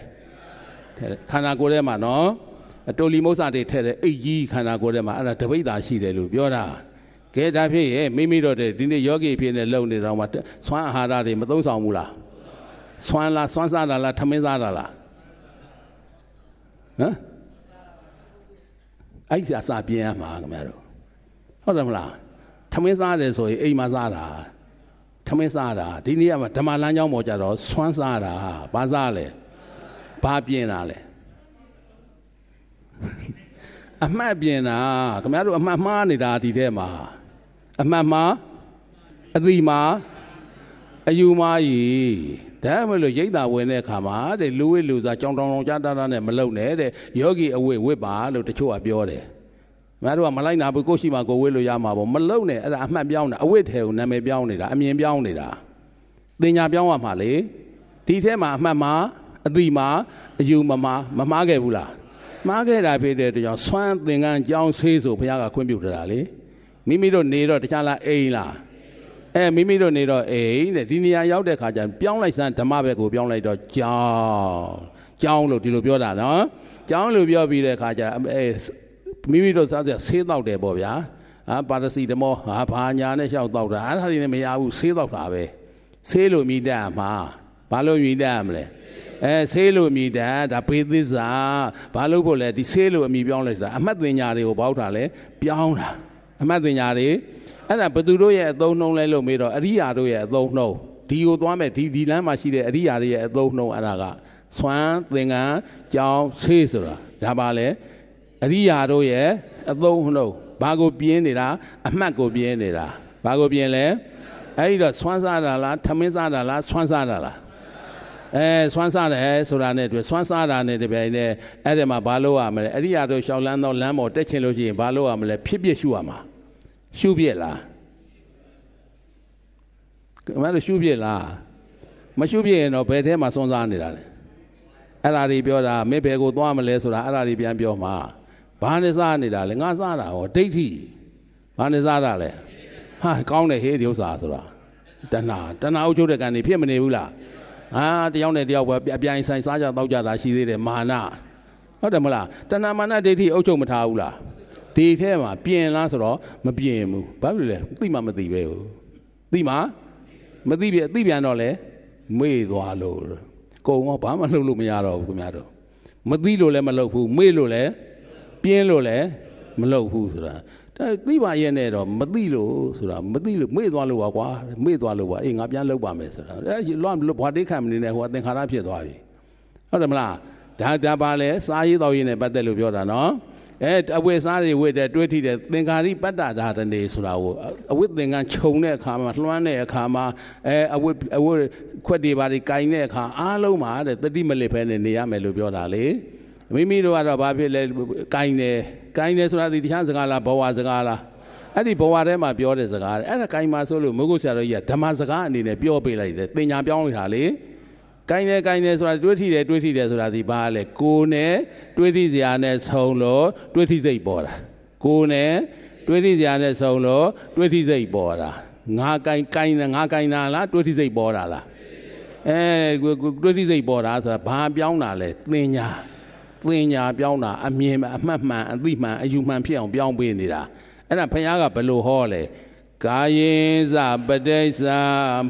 ခန္ဓာကိုယ်ထဲမှာနော်အတိုလီမုစ္စာတွေထည့်တဲ့အိတ်ကြီးခန္ဓာကိုယ်ထဲမှာအဲ့ဒါတပိဿာရှိတယ်လို့ပြောတာကဲဒါဖြစ်ရဲ့မိတော့ဒီနေ့ယောဂီဖြစ်နေလုံနေတော့မှဆွမ်းအာဟာရတွေမသုံးဆောင်ဘူးလားဆွမ်းစားတာလားထမင်းစားတာလားအဲ့ဒီအစာပြင်းရမှာခင်ဗျားတို့ဟုတ်တယ်မလားထမင်းစားတယ်ဆိုရင်အိမ်မှာစားတာထမင်းစားတာဒီနေ့ကမှဓမ္မလမ်းကြောင်းပေါ်ကြတော့ဆွမ်းစားတာဘာစားလဲဘာပြင်းတာလဲအမှတ်ပြင်းတာခင်ဗျားတို့အမှတ်မှားနေတာဒီထဲမှာအမှတ်မှားအတိမှားအယူမှားကြီးဒါမှမဟုတ်ရိတ်တာဝင်တဲ့အခါမှာတဲ့လူဝိလူစားကြောင်တောင်ကြားတာနဲ့မလုံနဲ့တဲ့ယောဂီအဝိဝိပါလို့တချို့ကပြောတယ်ငါတို့ကမလိုက်နာဘူးကိုရှိမှကိုဝိလို့ရမှာပေါ့မလုံနဲ့အဲ့ဒါအမှတ်ပြောင်းတာအဝိထဲကိုနာမည်ပြောင်းနေတာအမြင်ပြောင်းနေတာသင်ညာပြောင်းရမှာလေဒီထဲမှာအမှတ်မှားအတိမှားအယူမမှားခဲ့ဘူးလားမှားခဲ့တာဖြစ်တဲ့ကြောင့်ဆွမ်းသင်္ကန်းကြောင်းဆေးဆိုဘုရားကခွင့်ပြုတာလေမိမိတို့နေတော့တခြားလားအိမ်လား မိမိတို့နေတော့တဲ့ဒီနေရာရောက်တဲ့ခါကျပြောင်းလိုက်စမ်းဓမ္မဘက်ကိုပြောင်းလိုက်တော့ကြောင်းလို့ဒီလိုပြောတာနော်ကြောင်းလို့ပြောပြီးတဲ့ခါကျမိမိတို့စားဆေးတောက်တယ်ပေါ့ဗျာပါရစီတမောဘာညာနဲ့ရှောက်တောက်တာအဲ့ဒါတွေနဲ့မရဘူးဆေးတောက်တာပဲဆေးလို့မြည်တတ်မှာဘာလို့မြည်တတ်မလဲဆေးလို့မြည်တတ်ဒါဘေးသစ္စာဘာလို့ဖို့လဲဒီဆေးလို့အမိပြောင်းလိုက်တာအမှတ်တင်ညာတွေကိုပေါက်တာလဲပြောင်းတာအမှတ်တင်ညာတွေအဲ့ဒါဘသူတို့ရဲ့အသုံးနှုန်းလဲလို့မေးတော့အရိယာတို့ရဲ့အသုံးနှုန်းဒီကိုသွားမယ်ဒီလမ်းမှာရှိတဲ့အရိယာတွေရဲ့အသုံးနှုန်းအဲ့ဒါကဆွမ်းသင်္ကန်းကြောင်းဆေးဆိုတာဒါပါလေအရိယာတို့ရဲ့အသုံးနှုန်းဘာကိုပြင်းနေတာအမှတ်ကိုပြင်းနေတာဘာကိုပြင်းလဲအဲ့ဒီတော့ဆွမ်းစားတာလားထမင်းစားတာလားဆွမ်းစားတာလားဆွမ်းစားတယ်ဆိုတာနဲ့တွေ့ဆွမ်းစားတာနဲ့တပြိုင်နက်အဲ့ဒီမှာဘာလို့ရမလဲအရိယာတို့ရှောက်လန်းတော့လမ်းပေါ်တက်ချင်လို့ရှိရင်ဘာလို့ရမလဲဖြစ်ဖြစ်ရှုရမှာရှုပြက်လားမလို့ရှုပြက်လားမရှုပြက်ရင်တော့ဘယ်ထဲမှာဆွမ်းစားနေတာလဲအဲ့ဒါတွေပြောတာမင်းဘယ်ကိုသွားမလဲဆိုတာအဲ့ဒါတွေပြန်ပြောမှာဘာနဲ့စားနေတာလဲငါစားတာဟောဒိဋ္ဌိဘာနဲ့စားတာလဲဟာကောင်းတယ်ဟေးဒီဥစ္စာဆိုတာတဏှာအုပ်ချုပ်တဲ့ကံနေဖြစ်မနေဘူးလားတယောက်နဲ့တယောက်ပဲအပြိုင်ဆိုင်စားကြတောက်ကြတာရှိသေးတယ်မာနဟုတ်တယ်မလားတဏှာမာနဒိဋ္ဌိအုပ်ချုပ်မထားဘူးလားဒီထဲမှာပြင်လားဆိုတော့မပြင်ဘူးဘာလို့လဲသိမှမသိပဲဟုတ်သိမှမသိပြီအသိပြန်တော့လေမေ့သွားလို့ကုံတော့ဘာမှလုပ်လို့မရတော့ဘူးခင်ဗျားတို့မသိလို့လည်းမလုပ်ဘူးမေ့လို့လည်းပြင်းလို့လည်းမလုပ်ဘူးဆိုတာဒါသိပါရဲ့နဲ့တော့မသိလို့ဆိုတာမသိလို့မေ့သွားလို့ပါကွာမေ့သွားလို့ပါအေးငါပြန်လုပ်ပါမယ်ဆိုတာလွတ်ဘွားတိတ်ခံမနေနဲ့ဟိုသင်္ခါရဖြစ်သွားပြီဟုတ်တယ်မလားဒါပါလေစားရေးတော်ရေးနဲ့ပတ်သက်လို့ပြောတာနော်အဝိစားတွေဝိတဲ့တွေးထိတဲ့သင်္ခါရိပတ္တဓာတနေဆိုတာကိုအဝိသင်္ကန်းခြုံတဲ့အခါမှာလွှမ်းတဲ့အခါမှာအဝိခွက်တွေပါတွေကင်တဲ့အခါအားလုံးမှာတဲ့တတိမလစ်ဖဲနဲ့နေရမယ်လို့ပြောတာလေမိမိတို့ကတော့ဘာဖြစ်လဲကင်တယ်ဆိုတာဒီတရားစကားလားဘဝစကားလားအဲ့ဒီဘဝထဲမှာပြောတဲ့စကားအဲ့ဒါကင်မှာဆိုလို့မဟုတ်ဆရာတော်ကြီးကဓမ္မစကားအနေနဲ့ပြောပေးလိုက်တယ်တင်ညာပြောင်းလိုက်တာလေကိုင်းတယ်ဆိုတာတွေးထိတယ်ဆိုတာဒီဘာလဲကိုယ်နဲ့တွေးထိစရာနဲ့ဆုံလို့တွေးထိစိတ်ပေါ်တာကိုယ်နဲ့တွေးထိစရာနဲ့ဆုံလို့တွေးထိစိတ်ပေါ်တာငါကိုင်းတာလားတွေးထိစိတ်ပေါ်တာလားတွေးထိစိတ်ပေါ်တာဆိုတာဘာပြောင်းတာလဲသင်ညာပြောင်းတာအမြင်အမှတ်မှန်အသိမှန်အယူမှန်ဖြစ်အောင်ပြောင်းပေးနေတာအဲ့ဒါဘုရားကဘယ်လိုဟောလဲကာယေသပတိစ္ဆာ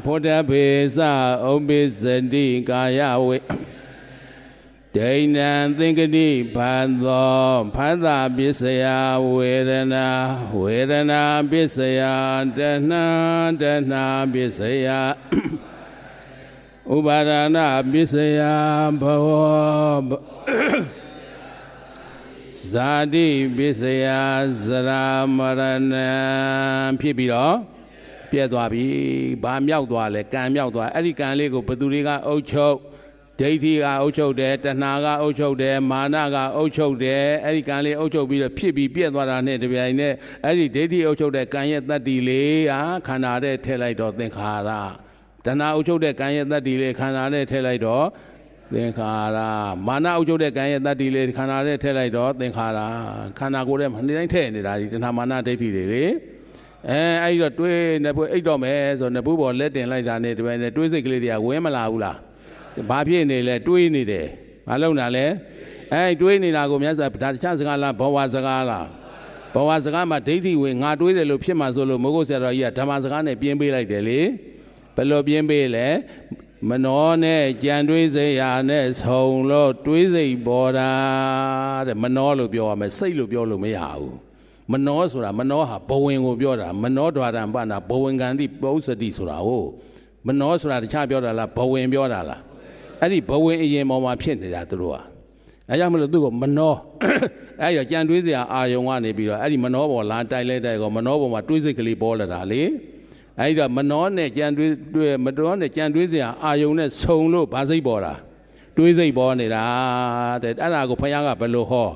ဖောတဘေသဥပ္ပိစတိကာယဝေဒိဏံသင်္ကတိဘန္သောဖသပစ္စယဝေဒနာပစ္စယတဏပစ္စယဥပါဒနာပစ္စယဘဝဇာတိပစ္စယဇရာမရဏဖြစ်ပြီးတော့ပြည့်သွားပြီဘာမြောက်သွားလဲကံမြောက်သွားအဲ့ဒီကံလေးကိုဘသူတွေကအုပ်ချုပ်ဒိဋ္ဌိကအုပ်ချုပ်တယ်တဏှာကအုပ်ချုပ်တယ်မာနကအုပ်ချုပ်တယ်အဲ့ဒီကံလေးအုပ်ချုပ်ပြီးတော့ဖြစ်ပြီးပြည့်သွားတာနဲ့တပြိုင်နက်အဲ့ဒီဒိဋ္ဌိအုပ်ချုပ်တဲ့ကံရဲ့တတ္တိလေးဟာခန္ဓာထဲထည့်လိုက်တော့သင်္ခါရတဏှာအုပ်ချုပ်တဲ့ကံရဲ့တတ္တိလေးခန္ဓာထဲထည့်လိုက်တော့သင်္ခါရမာနအုပ်ချုပ်တဲ့ကံရဲ့တတ္တိလေးခန္ဓာထဲထည့်လိုက်တော့သင်္ခါရခန္ဓာကိုယ်ထဲမှာနေ့တိုင်းထည့်နေတာဒီတဏှာမာနဒိဋ္ဌိတွေလေအဲ့ဒီတော့တွေးနေဖို့အိတ်တော့မယ်ဆိုနဘူးပေါ်လက်တင်လိုက်တာနဲ့ဒီပိုင်းနဲ့တွေးစိတ်ကလေးတွေကဝဲမလာဘူးလားဘာဖြစ်နေလဲတွေးနေတယ်ဘာလုပ်တာလဲတွေးနေတာကိုမြတ်စွာဘုရားတခြားစကားလားဘဝစကားလားဘဝစကားမှာဒိဋ္ဌိဝင်ငါတွေးတယ်လို့ဖြစ်မှာဆိုလို့မဟုတ်ဆရာတော်ကြီးကဓမ္မစကားနဲ့ပြင်းပေးလိုက်တယ်လေဘယ်လိုပြင်းပေးလဲမနောနဲ့ကြံတွေးစရာနဲ့ဆုံလို့တွေးစိတ်ပေါ်တာတဲ့မနောလို့ပြောရမယ်စိတ်လို့ပြောလို့မရဘူးမနောဆိုတာမနောဟာဘဝင်ကိုပြောတာမနောဒွါရံပနာဘဝင်ကံတိပုစတိဆိုတာဟုတ်မနောဆိုတာတခြားပြောတာလားဘဝင်ပြောတာလားအဲ့ဒီဘဝင်အရင်ပေါ်မှာဖြစ်နေတာသူတို့ကအဲကြောင့်မလို့သူကမနောအဲ့ရကြံတွေးစရာအာယုံကနေပြီးတော့အဲ့ဒီမနောပေါ်လာတိုက်လိုက်တဲ့ကောမနောပေါ်မှာတွေးစိတ်ကလေးပေါ်လာတာလေအဲ့ဒီတော့မနောနဲ့ကြံတွေးစရာအာယုံနဲ့ဆုံလို့ဗာစိတ်ပေါ်တာတွေးစိတ်ပေါ်နေတာတဲ့အဲ့ဒါကိုဘုရားကဘယ်လိုဟော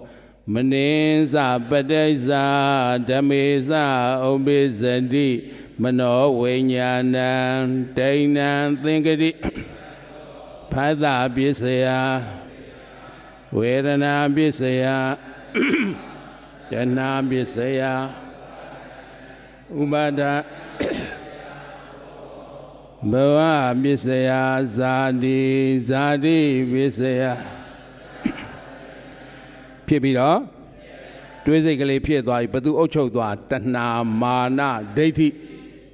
မနိသပတိစ္ဆာဓမေသဥပ္ပိစတိမနောဝိညာဏံဒိဏံသင်္ကတိဖသပစ္စယဝေဒနာပစ္စယတဏှာပစ္စယဥပါဒ ဘဝပစ္စယဇာတိဇာတိပစ္စယဖြစ်ပြီးတော့တွေးစိတ်ကလေးဖြစ်သွားပြီဘသူအုပ်ချုပ်သွားတဏှာမာနဒိဋ္ဌိ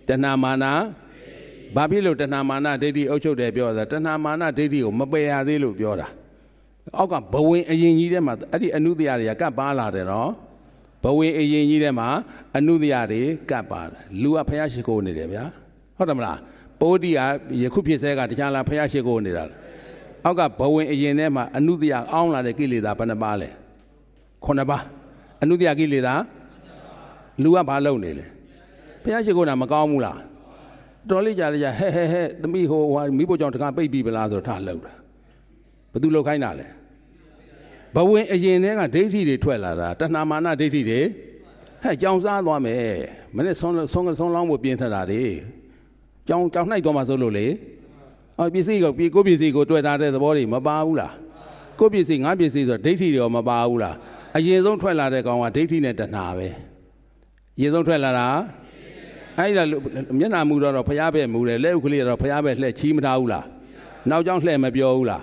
တဏှာမာနဘာဖြစ်လို့တဏှာမာနဒိဋ္ဌိအုပ်ချုပ်တယ်ပြောတာတဏှာမာနဒိဋ္ဌိကိုမပယ်ရသေးလို့ပြောတာအောက်ကဘဝင်အရင်ကြီးထဲမှာအဲ့ဒီအနုတ္တရာတွေကကပ်ပါလာတယ်နော်ဘဝင်အရင်ကြီးထဲမှာအနုတ္တရာတွေကပ်ပါလာလူကဖျားရှိခိုးနေတယ်ဗျာဟုတ်တယ်မလားပိုးတိကယခုဖြစ်ဆဲကတခြားလားဖျားရှိခိုးနေတာလားအောက်ကဘဝင်အရင်ထဲမှာအနုတ္တရာအောင်းလာတဲ့ကိလေသာဘယ်နှပါလဲ9ပါးအနုတ္တရာကိလေသာလူကဘာလုပ်နေလဲဖျားရှိခိုးတာမကောင်းဘူးလားတော်လေးကြရဟဲသမီးဟိုမိဖို့ကြောင့်တကားပိတ်ပြီဗလားဆိုတော့ထားလောက်တာဘသူလောက်ခိုင်းတာလဲဘဝင်အရင်တည်းကဒိဋ္ဌိတွေထွက်လာတာတဏှာမာနဒိဋ္ဌိတွေဟဲ့ကြောင်စားသွားမယ်မနေ့ဆုံးလောင်းဖို့ပြင်ထတာတွေကြောင်နှိုက်သွားမှဆိုလို့လေပစ္စည်းကိုကိုပစ္စည်းကိုတွေ့ထားတဲ့သဘောတွေမပါဘူးလားကိုပစ္စည်းငါပစ္စည်းဆိုဒိဋ္ဌိတွေရောမပါဘူးလားအရင်ဆုံးထွက်လာတဲ့ကောင်ကဒိဋ္ဌိနဲ့တဏှာပဲအရင်ဆုံးထွက်လာတာအဲ့ဒါမျက်နှာမူတော့ဖျားပဲမူတယ်လက်ဥကလေးတော့ဖျားပဲလှည့်ချီးမထားဘူးလားနောက်ကြောင်းလှည့်မပြောဘူးလား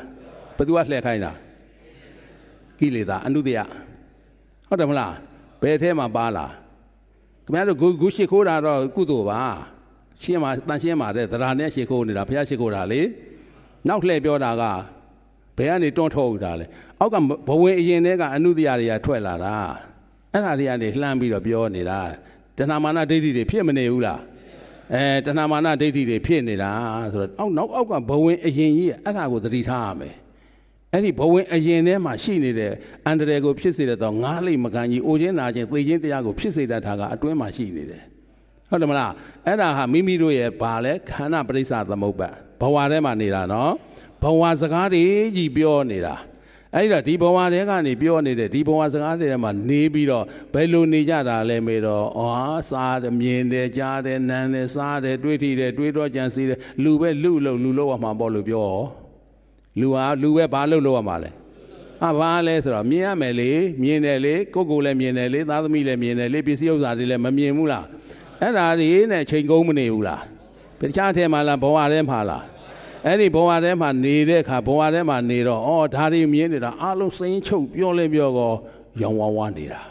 ဘသူကလှည့်ခိုင်းတာကိလေသာအနုတ္တယဟုတ်တယ်မလားဘယ်ထဲမှာပါလားခင်ဗျားတို့ဂုရှိခိုးတာတော့ကုသိုလ်ပါရှင်းမှာတန်ရှင်းမှာတဲ့သရနဲ့ရှိခိုးနေတာဘုရားရှိခိုးတာလေနောက်လှည့်ပြောတာကဘယ်ကနေတွန်းထုတ်တာလဲအောက်ကဘဝင်အရင်တည်းကအနုတ္တယတွေကထွက်လာတာအဲ့ဒါတွေကနေလှမ်းပြီးတော့ပြောနေတာတဏှာမာနဒိဋ္ဌိတွေဖြစ်မနေဘူးလားတဏှာမာနဒိဋ္ဌိတွေဖြစ်နေတာဆိုတော့အောက်ကဘဝင်အရင်ကြီးအဲ့ဒါကိုသတိထားရမယ်အဲ့ဒီဘဝင်အရင်ထဲမှာရှိနေတဲ့အန္တရာယ်ကိုဖြစ်စေတဲ့တော့ငားလိမ့်မကန်ကြီးအိုခြင်းနာခြင်းသိခြင်းတရားကိုဖြစ်စေတတ်တာကအတွင်းမှာရှိနေတယ်ဟုတ်တယ်မလားအဲ့ဒါဟာမိမိတို့ရဲ့ဘာလဲခန္ဓာပရိစ္ဆသမုပ္ပါဘဝထဲမှာနေတာနော်ဘဝစကားတွေကြီးပြောနေတာအဲ့ဒါဒီဘဝထဲကနေပြောနေတဲ့ဒီဘဝစကားတွေထဲမှာနေပြီးတော့ဘယ်လိုနေကြတာလဲမေတော့စားတယ်မြင်တယ်ကြားတယ်နမ်းတယ်စားတယ်တွေးထီတယ်တွေးတော့ကြံစီတယ်လူပဲလူလို့ရမှာပေါ့လို့ပြောလူပဲဘာလို့ရမှာလဲဘာလဲဆိုတော့မြင်ရမယ်လေမြင်တယ်လေကိုယ်လည်းမြင်တယ်လေသားသမီးလည်းမြင်တယ်လေပစ္စည်းဥစ္စာတွေလည်းမမြင်ဘူးလားအဲ့ဒါတွေနဲ့ချိန်ကုန်မနေဘူးလားတခြားထဲမှာလားဘဝထဲမှာလားအဲ့ဒီဘဝထဲမှာနေတဲ့အခါဘဝထဲမှာနေတော့ဒါတွေမြင်နေတာအလုံးစိမ်းချုပ်ပြောလဲပြောကောရောင်ဝါးနေတာ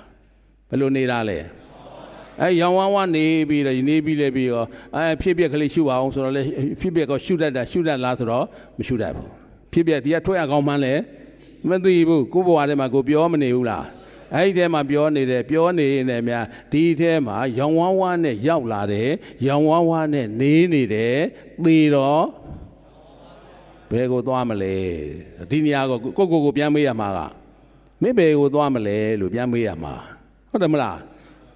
ဘယ်လိုနေတာလဲရောင်ဝါးနေပြီးတော့နေပြီးလဲပြီးတော့ဖြစ်ပြက်ကလေးရှုပါအောင်ဆိုတော့လေဖြစ်ပြက်ကရှုတတ်လားဆိုတော့မရှုတတ်ဘူးဖြစ်ပြဒီကထွက်ရကောင်းမှန်းလဲမသိဘူးကိုယ့်ဘဝထဲမှာကိုပြောမနေဘူးလားအဲ့ဒီထဲမှာပြောနေတယ်များဒီထဲမှာရောင်ဝါးနဲ့ရောက်လာတယ်ရောင်ဝါးနဲ့နေတယ်သေတော့ဘယ်ကိုသွားမလဲဒီနေရာကိုပြန်မေးရမှာကမင်းဘယ်ကိုသွားမလဲလို့ပြန်မေးရမှာဟုတ်တယ်မလား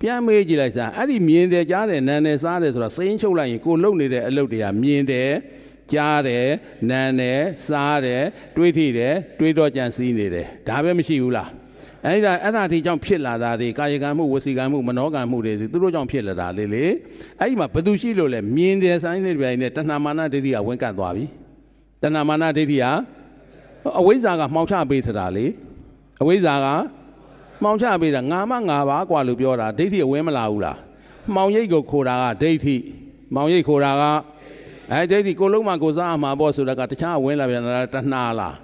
ပြန်မေးကြည့်လိုက်စမ်းအဲ့ဒီမြင်တယ်ကြားတယ်နားတယ်စားတယ်ဆိုတာစိမ်းချုပ်လိုက်ရင်ကိုလုံနေတဲ့အလုပ်တွေကမြင်တယ်ကြားတယ်နားတယ်စားတယ်တွေးထိတယ်တွေးတော့ကြံစည်နေတယ်ဒါပဲမရှိဘူးလားအဲ့ဒါဒီကြောင့်ဖြစ်လာတာတွေကာယကံမှုဝစီကံမှုမနောကံမှုတွေသူတို့ကြောင့်ဖြစ်လာတာလေအဲ့ဒီမှာဘယ်သူရှိလို့လဲမြင်တယ်ဆိုင်နေတယ်နဲ့တဏှာမာနဒိဋ္ဌိကဝင်ကတ်သွားပြီတဏှာမာနဒိဋ္ဌိကအဝိဇ္ဇာကမှောင်ချပေးထတာလေအဝိဇ္ဇာကမှောင်ချပေးတာငါပါกว่าလို့ပြောတာဒိဋ္ဌိအဝင်မလာဘူးလားမှောင်ရိပ်ကိုခိုတာကဒိဋ္ဌိမှောင်ရိပ်ခိုတာကဒိဋ္ဌိကိုလုံးမှကိုစားအမှာပေါ့ဆိုတာကတခြားဝင်လာပြန်တာတဏှာလား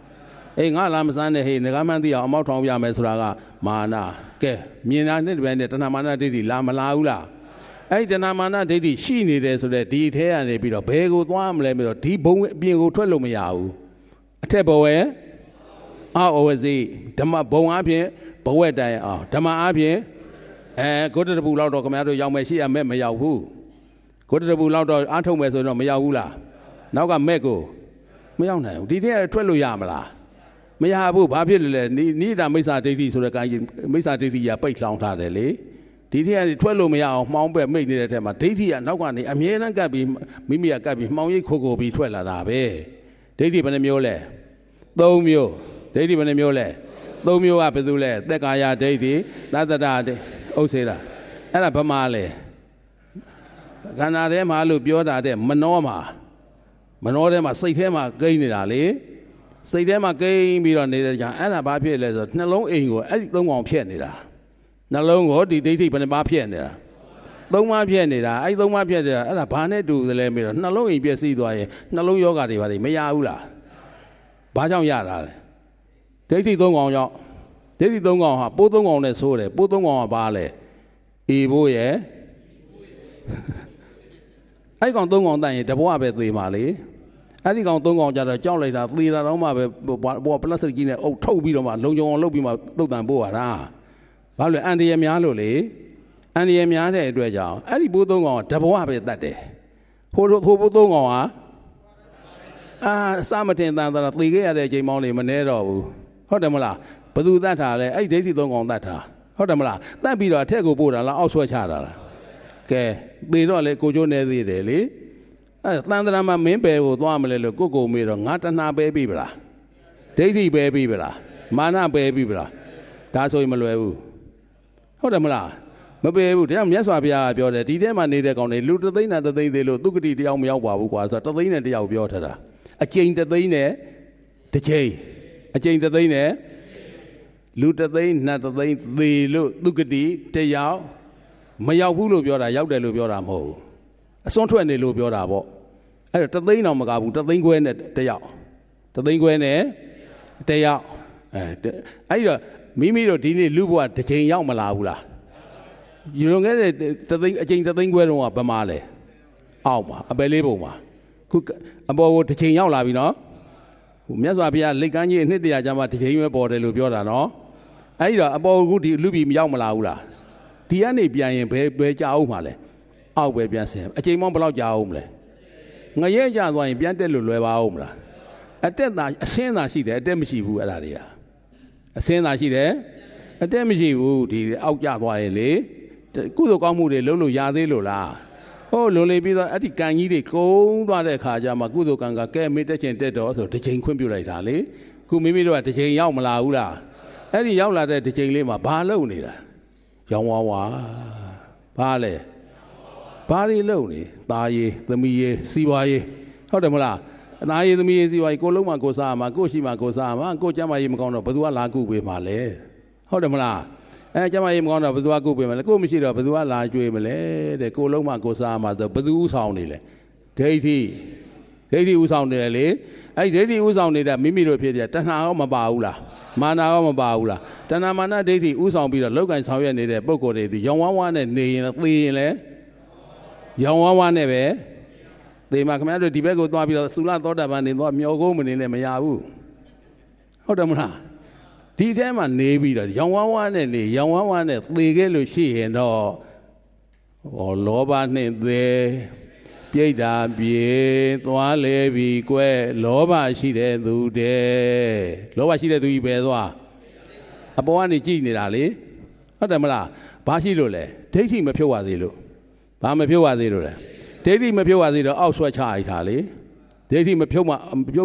ငါလာမစမ်းနဲ့ငကားမှန်းသိအောင်အမောက်ထောင်ပြမယ်ဆိုတာကမာနကဲမြင်တာနဲ့တပည့်နဲ့တဏှာမာနဒိဋ္ဌိလာမလာဘူးလားအဲ့ဒီတဏှာမာနဒိဋ္ဌိရှိနေတယ်ဆိုတော့ဒီထဲကနေပြီးတော့ဘယ်ကိုသွားမလဲပြီးတော့ဒီဘုံအပြင်ကိုထွက်လို့မရဘူးအထက်ဘဝအောဝစီဓမ္မဘုံအပြင်ဘဝတိုင်အောင်ဓမ္မအပြင်ကိုတတပူလောက်တော့ခင်ဗျားတို့ရောက်မယ်ရှိရမဲ့မရောက်ဘူးကိုတတပူလောက်တော့အားထုတ်မယ်ဆိုတော့မရောက်ဘူးလားနောက်ကမဲ့ကိုမရောက်နိုင်ဘူးဒီထဲထွက်လို့ရမလားမရဘူးဘာဖြစ်လဲနိဒာမိစ္ဆာဒိဋ္ဌိဆိုတဲ့မိစ္ဆာဒိဋ္ဌိကပိတ်လောင်ထားတယ်လေဒီထဲကနေထွက်လို့မရအောင်မှောင်းပဲမိတ်နေတဲ့ထဲမှာဒိဋ္ဌိကနောက်ကနေအမြဲတမ်းကပ်ပြီးမိမိကကပ်ပြီးမှောင်ရိပ်ခိုပြီးထွက်လာတာပဲဒိဋ္ဌိဘယ်နှမျိုးလဲ3မျိုးဒိဋ္ဌိဘယ်နှမျိုးလဲ3မျိုးကဘယ်သူလဲသက်ကာယဒိဋ္ဌိသတ္တရဒိဋ္ဌိဥစ္စေတာအဲ့ဒါဘာမှလဲခန္ဓာထဲမှာလို့ပြောတာတဲ့မနောထဲမှာစိတ်ထဲမှာကိန်းနေတာလေစိတ်ထဲမှာကိန်းပြီးတော့နေတဲ့ကြောင့်အဲ့ဒါဘာဖြစ်လဲဆိုတော့နှလုံးအိမ်ကိုအဲ့ဒီ3ကောင်ဖြက်နေတာနှလုံးကိုဒီဒိဋ္ဌိဘယ်နှပါဖြက်နေတာ သုံးပါးဖြစ်နေတာအဲ့သုံးပါးဖြစ်နေတာအဲ့ဒါဘာနဲ့တူသလဲမေးတော့နှလုံးအိမ်ပြည့်စည်သွားရင်နှလုံးယောဂတွေဘာတွေမရဘူးလားဘာကြောင့်ရတာလဲဒိဋ္ဌိသုံးကောင်ကြောင့်ဒိဋ္ဌိသုံးကောင်ဟာပိုးသုံးကောင်နဲ့ဆိုးတယ်ပိုးသုံးကောင်ကဘာလဲအေဖို့ရဲ့အဲ့ကောင်သုံးကောင်တန်ရင်တဘွားပဲသေပါလေအဲ့ဒီကောင်သုံးကောင်ကြတော့ကြောက်လိုက်တာသေတာတော့မှပဲဘောပလတ်စတစ်ကြီးနဲ့အုပ်ထုတ်ပြီးတော့မှလုံကြုံအောင်လုပ်ပြီးမှတုတ်တန်ပို့ရတာဘာလို့အန်တရများလို့လေအန်တရများတဲ့အတွက်ကြောင့်အဲ့ဒီပိုးသုံးကောင်ကတဘွားပဲတတ်တယ်ဟိုပိုးသုံးကောင်ကစမတင်တန်တာသေခဲ့ရတဲ့အချိန်မောင်းလေးမနှဲတော့ဘူးဟုတ်တယ်မလားဘသူတတ်တာလဲအဲ့ဒိဋ္ဌိသုံးကောင်တတ်တာဟုတ်တယ်မလားတတ်ပြီးတော့အထက်ကိုပို့တာလားအောက်ဆွဲချတာလားကဲသေတော့လေကိုကျိုးနေသေးတယ်လေအဲ့တန်တရာမှာမင်းပဲကိုသွားမလဲလို့ကိုမေးတော့ငါတဏှာပဲပြီဗလားဒိဋ္ဌိပဲပြီဗလားမာနပဲပြီဗလားဒါဆိုရင်မလွယ်ဘူးဟုတ်တယ်မလားမပဲဘူးတရားမြတ်စွာဘုရားကပြောတယ်ဒီထဲမှာနေတဲ့ကောင်တွေလူတသိန်းနဲ့တသိန်းသေးလို့သူကတိတယောက်မရောက်ပါဘူးကွာဆိုတော့တသိန်းနဲ့တယောက်ပြောထားတာအကျိန်တသိန်းနဲ့တစ်ချိန်အကျိန်တသိန်းနဲ့လူတသိန်းနှစ်တသိန်းသေးလို့သူကတိတယောက်မရောက်ဘူးလို့ပြောတာရောက်တယ်လို့ပြောတာမဟုတ်ဘူးအစွန်းထွက်နေလို့ပြောတာပေါ့အဲ့တော့တသိန်းတော့မကဘူးတသိန်းခွဲနဲ့တယောက်တသိန်းခွဲနဲ့တယောက်အဲ့တော့မိမိတို့ဒီနေ့လူဘဝတစ်ချိန်ရောက်မလာဘူးလားလွန်ခဲ့တဲ့တသိန်းအချိန်တသိန်းခွဲတုန်းကဗမာလဲအောက်မှာအပယ်လေးပုံမှာခုအပေါ်ကိုတစ်ချိန်ရောက်လာပြီနော်မြတ်စွာဘုရားလက်ကမ်းကြီးအနှစ်တရာကြာမှတစ်ချိန်ပဲပေါ်တယ်လို့ပြောတာနော်အဲ့တော့အပေါ်ကဒီလူပြည်မရောက်မလာဘူးလားဒီကနေပြန်ရင်ဘယ်ကြာအောင်မှာလဲအောက်ပဲပြန်ဆင်းအချိန်မောင်းဘယ်လောက်ကြာအောင်မလဲငရဲကြသွားရင်ပြန်တက်လို့လွယ်ပါအောင်မလားအတက်သာအဆင်းသာရှိတယ်အတက်မရှိဘူးအဲ့ဒါတွေကအဆင်းသာရှိတယ်အတက်မရှိဘူးဒီအောက်ကျသွားရင်လေကုသိုလ်ကောင်းမှုတွေလုပ်လို့ရသေးလို့လားဟိုလွန်လေပြီးတော့အဲ့ဒီကံကြီးတွေကုန်းသွားတဲ့အခါကျမှကုသိုလ်ကံကကဲမေးတက်ချင်းတက်တော့ဆိုတစ်ချိန်ခွင့်ပြုလိုက်တာလေခုမိမိတို့ကတစ်ချိန်ရောက်မလာဘူးလားအဲ့ဒီရောက်လာတဲ့တစ်ချိန်လေးမှာဘာလုပ်နေတာရောင်းဝါဝါဘာလဲဘာတွေလုပ်နေသားရေးသမီးရေးစီးပွားရေးဟုတ်တယ်မလားအသားရေးသမီးရေးစီးပွားရေးကိုလုံးမှကိုစားမှာကိုရှိမှကိုစားမှာကိုကျမ်းမာရေးမကောင်းတော့ဘယ်သူကလာကုပေးမှာလဲဟုတ်တယ်မလားကျမ်းမာရေးမကောင်းတော့ဘယ်သူကကုပေးမှာလဲကိုမရှိတော့ဘယ်သူကလာကြွေးမလဲတဲ့ကိုလုံးမှကိုစားမှာဆိုဘယ်သူဥဆောင်နေလဲဒိဋ္ဌိဥဆောင်နေတယ်လေအဲ့ဒိဋ္ဌိဥဆောင်နေတာမိမိတို့ဖြစ်တယ်တဏှာရောမပါဘူးလားမာနရောမပါဘူးလားတဏှာမာနဒိဋ္ဌိဥဆောင်ပြီးတော့လောက်ကင်ဆောင်ရွက်နေတဲ့ပုံကိုယ်တွေဒီရောင်ဝါးဝါးနဲ့နေရင်သေရင်လဲရောင်ဝါးဝါးနဲ့ပဲသေမှာခင်ဗျားတို့ဒီဘက်ကိုသွားပြီးတော့သုလသောတာပန်နေသွားမျောကုန်းမနေနဲ့မရဘူးဟုတ်တယ်မလားဒီထဲမှာနေပြီးတော့ရောင်ဝါးဝါးနဲ့နေရောင်ဝါးဝါးနဲ့သေခဲ့လို့ရှိရင်တော့လောဘနဲ့သေပြိတ္တာပြေသွားလဲပြီကွယ်လောဘရှိတဲ့သူတဲ့လောဘရှိတဲ့သူကြီးပဲသွားအပေါ်ကနေကြည့်နေတာလေဟုတ်တယ်မလားဘာရှိလို့လဲဒိဋ္ဌိမဖြုတ်ရသေးလို့ဘာမဖြုတ်ရသေးလို့လဲဒိဋ္ဌိမဖြုတ်ရသေးတော့အောက်ဆွဲချလိုက်တာလေဒိဋ္ဌိမဖြုတ်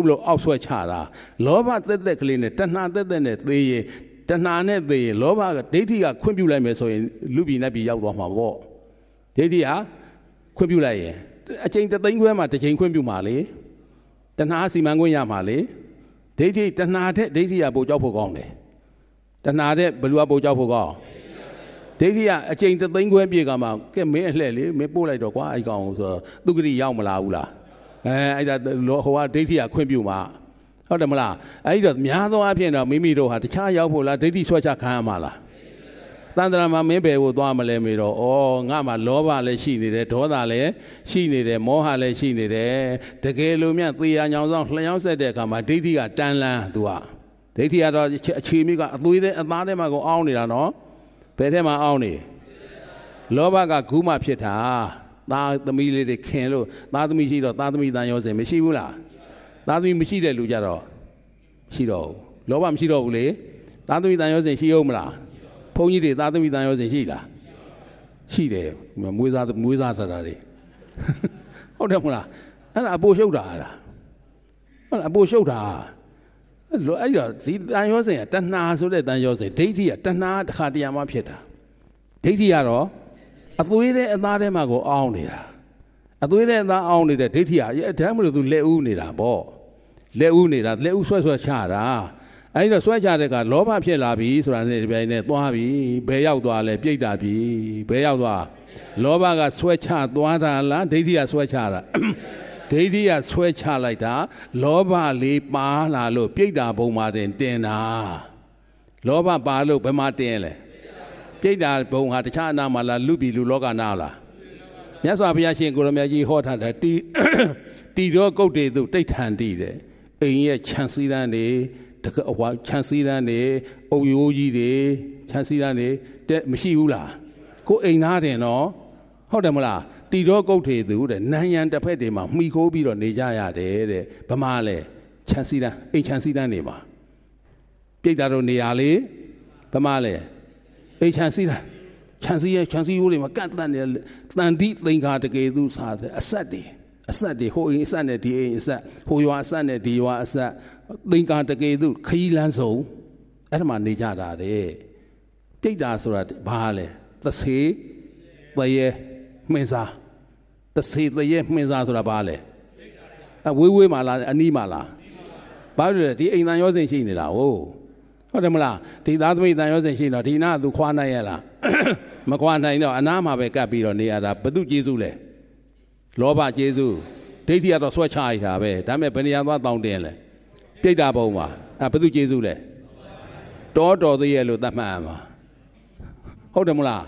လို့အောက်ဆွဲချတာလောဘသက်သက်ကလေးနဲ့တဏှာသက်သက်နဲ့သေရင်တဏှာနဲ့သေရင်လောဘကဒိဋ္ဌိကခွင့်ပြုလိုက်မယ်ဆိုရင်လူပြည်နတ်ပြည်ရောက်သွားမှာပေါ့ဒိဋ္ဌိကခွင့်ပြုလိုက်ရင်အချိန်တသိန်းခွဲမှာတစ်ချိန်ခွင့်ပြုမှာလေတဏှာစီမံခွင့်ရမှာလေဒိဋ္ဌိတဏှာတဲ့ဒိဋ္ဌိကပိုကြောက်ဖို့ကောင်းတယ်တဏှာတဲ့ဘယ်လိုကပိုကြောက်ဖို့ကောင်းဒိဋ္ဌိကအချိန်တသိန်းခွဲပြေကမှကဲမင်းအလှဲ့လေမင်းပို့လိုက်တော့ကွာအဲ့ကောင်ဆိုတော့သူကတိရောက်မလာဘူးလားအဲ့ဒါဟိုကဒိဋ္ဌိကခွင့်ပြုမှာဟုတ်တယ်မလားအဲ့တော့များသောအားဖြင့်တော့မိမိတို့ဟာတခြားရောက်ဖို့လားဒိဋ္ဌိဆွဲချခံရမှာလားတန်တရာမှာမင်းပဲကိုသွားမလဲမေတော့ဩငါမှာလောဘလည်းရှိနေတယ်ဒေါသလည်းရှိနေတယ်မောဟလည်းရှိနေတယ်တကယ်လို့မြတ်သေရညောင်ဆောင်လျှောက်ဆက်တဲ့အခါမှာဒိဋ္ဌိကတန်လန်းသူကဒိဋ္ဌိကတော့အခြေမိကအသွေးတဲ့အသားထဲမှာကိုအောင်းနေတာနော်ဘယ်ထဲမှာအောင်းနေလောဘကဂုမဖြစ်တာသားသမီးလေးတွေခင်လို့သားသမီးရှိတော့သားသမီးတန်ရောစင်မရှိဘူးလားသားသမီးမရှိတဲ့လူကြတော့ရှိတော့လောဘမရှိတော့ဘူးလေသားသမီးတန်ရောစင်ရှိအောင်မလားဘုန်းကြီးတွေသားသမီးတန်ရောစင်ရှိလားရှိတယ်မွေးစားတာတွေဟုတ်တယ်မလားအဲ့ဒါအပိုရှုပ်တာလားဟုတ်လားအပိုရှုပ်တာအဲ့တော့ဒီတန်ရောစင်ကတဏှာဆိုတဲ့တန်ရောစင်ဒိဋ္ဌိကတဏှာတစ်ခါတရံမှဖြစ်တာဒိဋ္ဌိကတော့အသွေးတဲ့အသားထဲမှာကိုအောင်းနေတာအသွေးတဲ့အသားအောင်းနေတဲ့ဒိဋ္ဌိကအဲ့ဒါမှမလို့သူလက်ဦးနေတာပေါ့လက်ဦးနေတာလက်ဦးဆွဲချတာအဲ့တော့ဆွဲချတဲ့ကလောဘဖြစ်လာပြီဆိုတာနဲ့ဒီပိုင်းနဲ့သွားပြီဘယ်ရောက်သွားလဲပြိတ္တာပြီဘယ်ရောက်သွား လောဘကဆွဲချသွားတာလားဒိဋ္ဌိကဆွဲချတာဒိဋ္ဌိကဆွဲချလိုက်တာလောဘလေးပါလာလို့ပြိတ္တာဘုံမှာတင်တာလောဘပါလို့ဘယ်မှာတင်လဲပြိတ္တာဘုံဟာတခြားအနာမှာလားလူပြည်လူလောကနာလားမြတ်စွာဘုရားရှင်ကိုရမကြီးဟောထားတယ်တီတော်ကုတ်တွေသူတိဋ္ဌံတည်တယ်အိမ်ရဲ့ခြံစည်းတန်းတွေတကဟွာခြံစည်းတန်းတွေအုပ်ရိုးကြီးတွေခြံစည်းတန်းတွေမရှိဘူးလားကိုအိမ်သားတယ်နော်ဟုတ်တယ်မလားတီတော်ကုတ်တွေသူတဲ့နန်းရန်တစ်ဖက်တွေမှာမှီခိုးပြီးတော့နေကြရတယ်တဲ့ဗမာလဲခြံစည်းတန်းအိမ်ခြံစည်းတန်းတွေမှာပြိတ္တာတို့နေရာလေဗမာလဲအိမ်ခြံစည်းတန်းခြံစည်းရိုးတွေမှာကန့်တန့်နေတန်တိသင်္ခါတကေသူစားတဲ့အဆက်တွေဟိုအိမ်အဆက်နဲ့ဒီအိမ်အဆက်ဟိုရွာအဆက်နဲ့ဒီရွာအဆက်သင်္ခါတကေသူခရီးလန်းဆုံးအဲ့ဒါမှနေကြတာတဲ့ပြိတ္တာဆိုတာဘာလဲသစေတရေမင်းစားသစေတရေမင်းစားဆိုတာဘာလဲဝေးမှလားအနီးမှလားဘာလို့လဲဒီအိမ်တန်ရောစင်ရှိနေတာဟုတ်တယ်မလားဒီသားသမီးတန်ရောစင်ရှိတော့ဒီနာကသူခွာနိုင်ရလားမခွာနိုင်တော့အနားမှာပဲကပ်ပြီးတော့နေရတာဘု து ကျေးဇူးလဲလောဘကျေးဇူးဒိဋ္ဌိကတော့ဆွဲချရတာပဲဒါပေမဲ့ဘယ်နေရာသွားတောင်းတင်လဲပြိတ္တာဘုံမှာဘု து ကျေးဇူးလဲတောတော်သေးရဲ့လို့သတ်မှတ်ရမှာဟုတ်တယ်မလား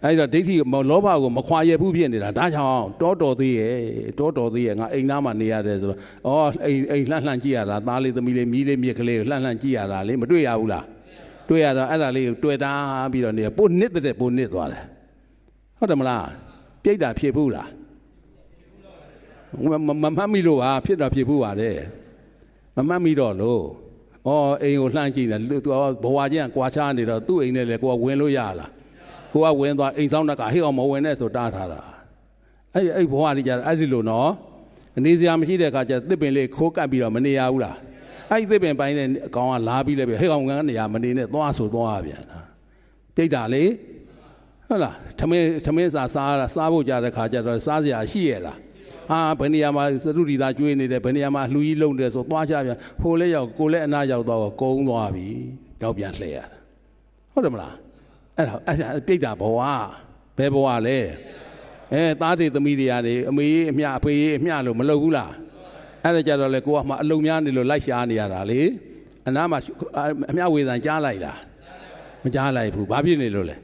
အဲ့တော့ဒိဋ္ဌိလောဘကိုမခွာရဘူးဖြစ်နေတာဒါကြောင့်တောတော်သေးရဲ့ငါအိမ်သားမှာနေရတယ်ဆိုတော့အိမ်လှန့်ကြည့်ရတာသားလေးသမီးလေးမြီးလေးမြစ်ကလေးကိုလှန့်ကြည့်ရတာလေမတွေ့ရဘူးလားတွေ့ရတော့အဲ့ဒါလေးကိုတွေ့တာပြီးတော့နေပိုနစ်တဲ့ပိုနစ်သွားတယ်ဟုတ်တယ်မလားပြိတ္တာဖြစ်ဘူးလားမမှတ်မိလို့ပါဖြစ်တာဖြစ်ဘူးပါတယ်မမှတ်မိတော့လို့အိမ်ကိုလှမ်းကြည့်တယ်သူဘဝချင်းကွာချနေတော့သူ့အိမ်နဲ့လေကိုကဝင်လို့ရလားကိုကဝင်သွားအိမ်ဆောင်တကဟိအောင်မဝင်နဲ့ဆိုတားထားတာအဲ့ဘဝကြီးကြအဲ့ဒီလိုနော်အနေစရာမရှိတဲ့အခါကျသစ်ပင်လေးခိုးကပ်ပြီးတော့မနေရဘူးလားအဲ့ဒီသစ်ပင်ပိုင်းနဲ့အကောင်ကလာပြီးလဲပဲဟိအောင်ကနေရာမနေနဲ့သွားဆိုသွားပြန်တာပြိတ္တာလေဟုတ်လားထမင်းစားဖို့ကြတဲ့ခါကျတော့စားစရာရှိရဲ့လားဘယ်နေရာမှာသရုဒီသားကျွေးနေတယ်ဘယ်နေရာမှာလှူကြီးလုံးတယ်ဆိုသွားကြပြန်ဟိုလဲရောက်ကိုလဲအနာရောက်တော့ကုန်းသွားပြီတော့ပြန်လှည့်ရတာဟုတ်တယ်မလားအဲ့ဒါပြိတ္တာဘဝဘယ်ဘဝလဲသားတွေသမီးတွေရတယ်အမေကြီးအမျှအဖေကြီးအမျှလို့မလုပ်ဘူးလားအဲ့ဒါကြတော့လေကိုကမှအလုံများနေလို့လိုက်ရှားနေရတာလေအနားမှာအမျှဝေဒန်ကြားလိုက်လားမကြားလိုက်ဘူးဘာဖြစ်နေလို့လဲ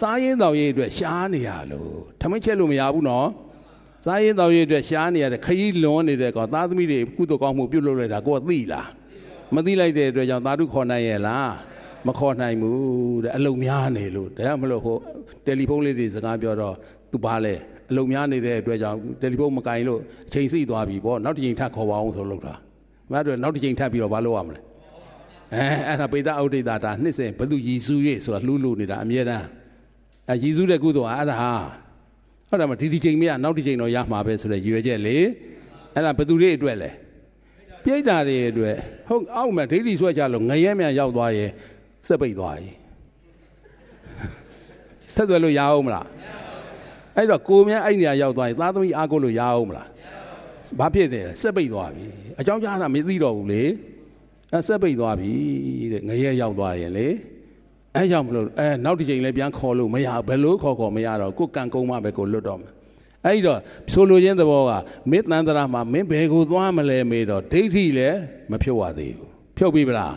စားရင်းတောင်ရည်အတွက်ရှားနေရလို့ထမင်းချက်လို့မရဘူးနော်စားရင်တော်ရည်အတွက်ရှားနေရတဲ့ခရီးလွန်နေတဲ့ကောင်သားသမီးတွေကုသိုလ်ကောင်းမှုပြုလုပ်လိုက်တာကိုကသိလားမသိလိုက်တဲ့အတွက်ကြောင့်သာဓုခေါ်နိုင်ရဲ့လားမခေါ်နိုင်ဘူးတဲ့အလုံများနေလို့ဒါကြောင့်မလို့ဟိုတယ်လီဖုန်းလေးတွေစကားပြောတော့သူဘာလဲအလုံများနေတဲ့အတွက်ကြောင့်တယ်လီဖုန်းမကင်လို့အချိန်စီသွားပြီပေါ့နောက်တစ်ချိန်ထပ်ခေါ်ပါအောင်ဆိုလို့တာမဟုတ်တော့နောက်တစ်ချိန်ထပ်ပြီးတော့ဘာလုပ်ရမလဲအဲ့ဒါပေတဥဒိတာဒါနှစ်စဉ်ဘု து ရည်စူး၍ဆိုတာလှူးလို့နေတာအမြဲတမ်းရည်စူးတဲ့ကုသိုလ်ဟာအဲ့ဒါဟာဟုတ်တယ်မဒီချိန်မရနောက်တစ်ချိန်တော့ရမှာပဲဆိုတဲ့ရွယ်ချက်လေအဲ့ဒါဘယ်သူတွေအတွက်လဲပြိတ္တာတွေအတွက်ဟုတ်အောက်မှာဒိဋ္ဌိဆွဲကြလို့ငရဲမြန်ရောက်သွားရင်စက်ပိတ်သွားရင်ဆက်သွယ်လို့ရအောင်မလားအဲ့တော့ကိုမြတ်အဲ့နေရာရောက်သွားရင်သားသမီးအားကိုးလို့ရအောင်မလားဘာဖြစ်နေလဲစက်ပိတ်သွားပြီအကြောင်းကြားတာမသိတော့ဘူးလေစက်ပိတ်သွားပြီတဲ့ငရဲရောက်သွားရင်လေအဲကြောင့်မလို့နောက်တစ်ချိန်လည်းပြန်ခေါ်လို့မရဘယ်လိုခေါ်မရတော့ကိုကံကုန်းမှပဲကိုလွတ်တော့မှာအဲ့ဒီတော့ဆိုလိုရင်းသဘောကမင်းတန်တရာမှာမင်းဘယ်ကိုသွားမလဲမေးတော့ဒိဋ္ဌိလည်းမဖြုတ်ရသေးဘူးဖြုတ်ပြီဗလား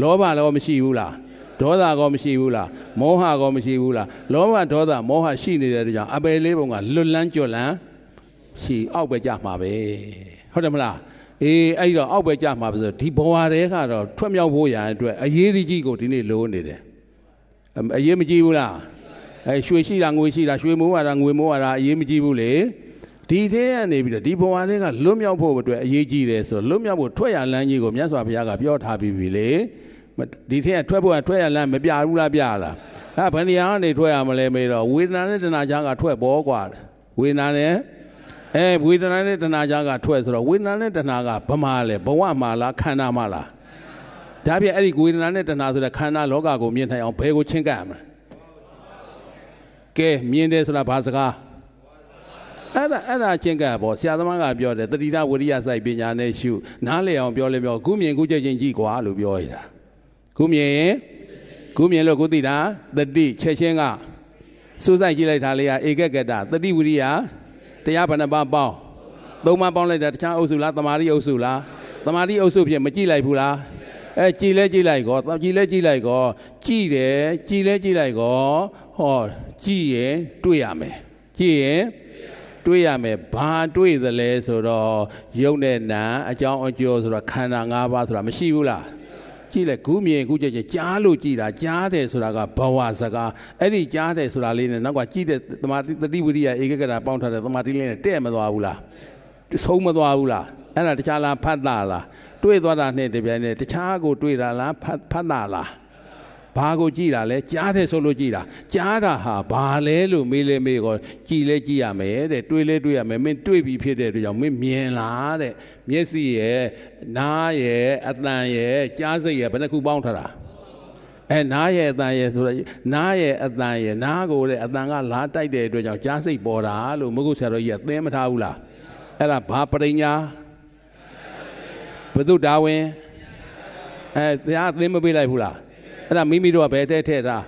လောဘလည်းမရှိဘူးလားဒေါသကောမရှိဘူးလားမောဟကောမရှိဘူးလားလောဘဒေါသမောဟရှိနေတဲ့ကြောင့်အပယ်လေးပုံကလွတ်လန်းကြွလန်းရှိအောက်ပဲကြမှာပဲဟုတ်တယ်မလားအဲ့တော့အောက်ပဲကြမှာပဲဆိုဒီဘဝတွေကတော့ထွက်မြောက်ဖို့ရန်အတွက်အရေးကြီးကိုဒီနေ့လိုနေတယ်အရေးမကြီးဘူးလားရွှေရှိတာငွေရှိတာရွှေမိုးရတာငွေမိုးရတာအရေးမကြီးဘူးလေဒီထဲကနေပြီးတော့ဒီဘဝတွေကလွတ်မြောက်ဖို့အတွက်အရေးကြီးတယ်ဆိုတော့လွတ်မြောက်ဖို့ထွက်ရလမ်းကြီးကိုမြတ်စွာဘုရားကပြောထားပြီးပြီလေဒီထဲကထွက်ရလမ်းမပြဘူးလားပြလားဘယ်နေရာကနေထွက်ရမလဲမေးတော့ဝေဒနာနဲ့တဏှာကြားကထွက်ပေါ်กว่าဝေဒနာနဲ့ဝေဒနာနဲ့တဏှာကြားကထွက်ဆိုတော့ဝေဒနာနဲ့တဏှာကဘမှာလဲဘဝမှာလားခန္ဓာမှာလားဒါပြအဲ့ဒီဝေဒနာနဲ့တဏှာဆိုတဲ့ခန္ဓာလောကကိုမြင်နိုင်အောင်ဘယ်ကိုချင်းကပ်ရမလဲကဲမြင်တယ်ဆိုတာဘာစကားအဲ့ဒါချင်းကပ်ပေါ့ဆရာသမားကပြောတယ်တတိယဝိရိယစိုက်ပညာနဲ့ရှုနားလည်အောင်ပြောလဲပြောခုမြင်ခုချက်ချင်းကြည့်ကွာလို့ပြောရတာခုမြင်လို့ကိုသိတာတတိချက်ချင်းက စိုးဆိုင်ကြည့်လိုက်တာလေးကဧကကတသတိဝိရိယတရားဘဏ္ဍပါပေါင်းသုံးပါးပေါင်းလိုက်တာတခြားအုပ်စုလားသမာဓိအုပ်စုလားသမာဓိအုပ်စုဖြစ်မကြည့်လိုက်ဘူးလားကြည်လဲကြည့်လိုက်ကောကြည်လဲကြည့်လိုက်ကောကြည်တယ်ကြည်လဲကြည့်လိုက်ကောဟောကြည်ရင်တွေ့ရမယ်ကြည်ရင်တွေ့ရမယ်ဘာတွေ့သလဲဆိုတော့ယုတ်နဲ့နာအကြောင်းအကျိုးဆိုတော့ခန္ဓာ၅ပါးဆိုတာမရှိဘူးလားကြည့်လိုက်ခုမြင်ခုကြည့်ကြားလို့ကြည်တာကြားတယ်ဆိုတာကဘဝစကားအဲ့ဒီကြားတယ်ဆိုတာလေးနဲ့နောက်ကကြည့်တဲ့သမာဓိတတိဝိရိယဧကဂရပေါင်းထားတဲ့သမာဓိလေးနဲ့တဲ့မသွားဘူးလားဆုံးမသွားဘူးလားအဲ့ဒါတခြားလားဖတ်တာလားတွေ့သွားတာနဲ့တပြိုင်နက်တခြားကိုတွေ့တာလားဖတ်တာလားဘာကိုကြည့်တာလဲကြားတယ်ဆိုလို့ကြည့်တာကြားတာဟာဘာလဲလို့မေးလဲမေးကောကြည်လဲကြည့်ရမယ်တဲ့တွေ့လဲတွေ့ရမယ်မင်းတွေ့ပြီဖြစ်တဲ့အတွက်ကြောင့်မင်းမြင်လားတဲ့မျက်စိရဲ့နားရဲ့အသံရဲ့ကြားစိတ်ရဲ့ဘယ်နှခုပေါင်းထားတာနားရဲ့အသံရဲ့ဆိုတော့နားရဲ့အသံရဲ့နားကိုတဲ့အသံကလာတိုက်တဲ့အတွက်ကြောင့်ကြားစိတ်ပေါ်တာလို့မဟုတ်ဆရာတော်ကြီးကသင်မထားဘူးလားအဲ့ဒါဘာပရိညာဘုဒ္ဓဒါဝင်တရားသင်မပေးလိုက်ဘူးလားအဲ့ဒါမိမိတို့ကဘယ်တဲ့ထဲတာ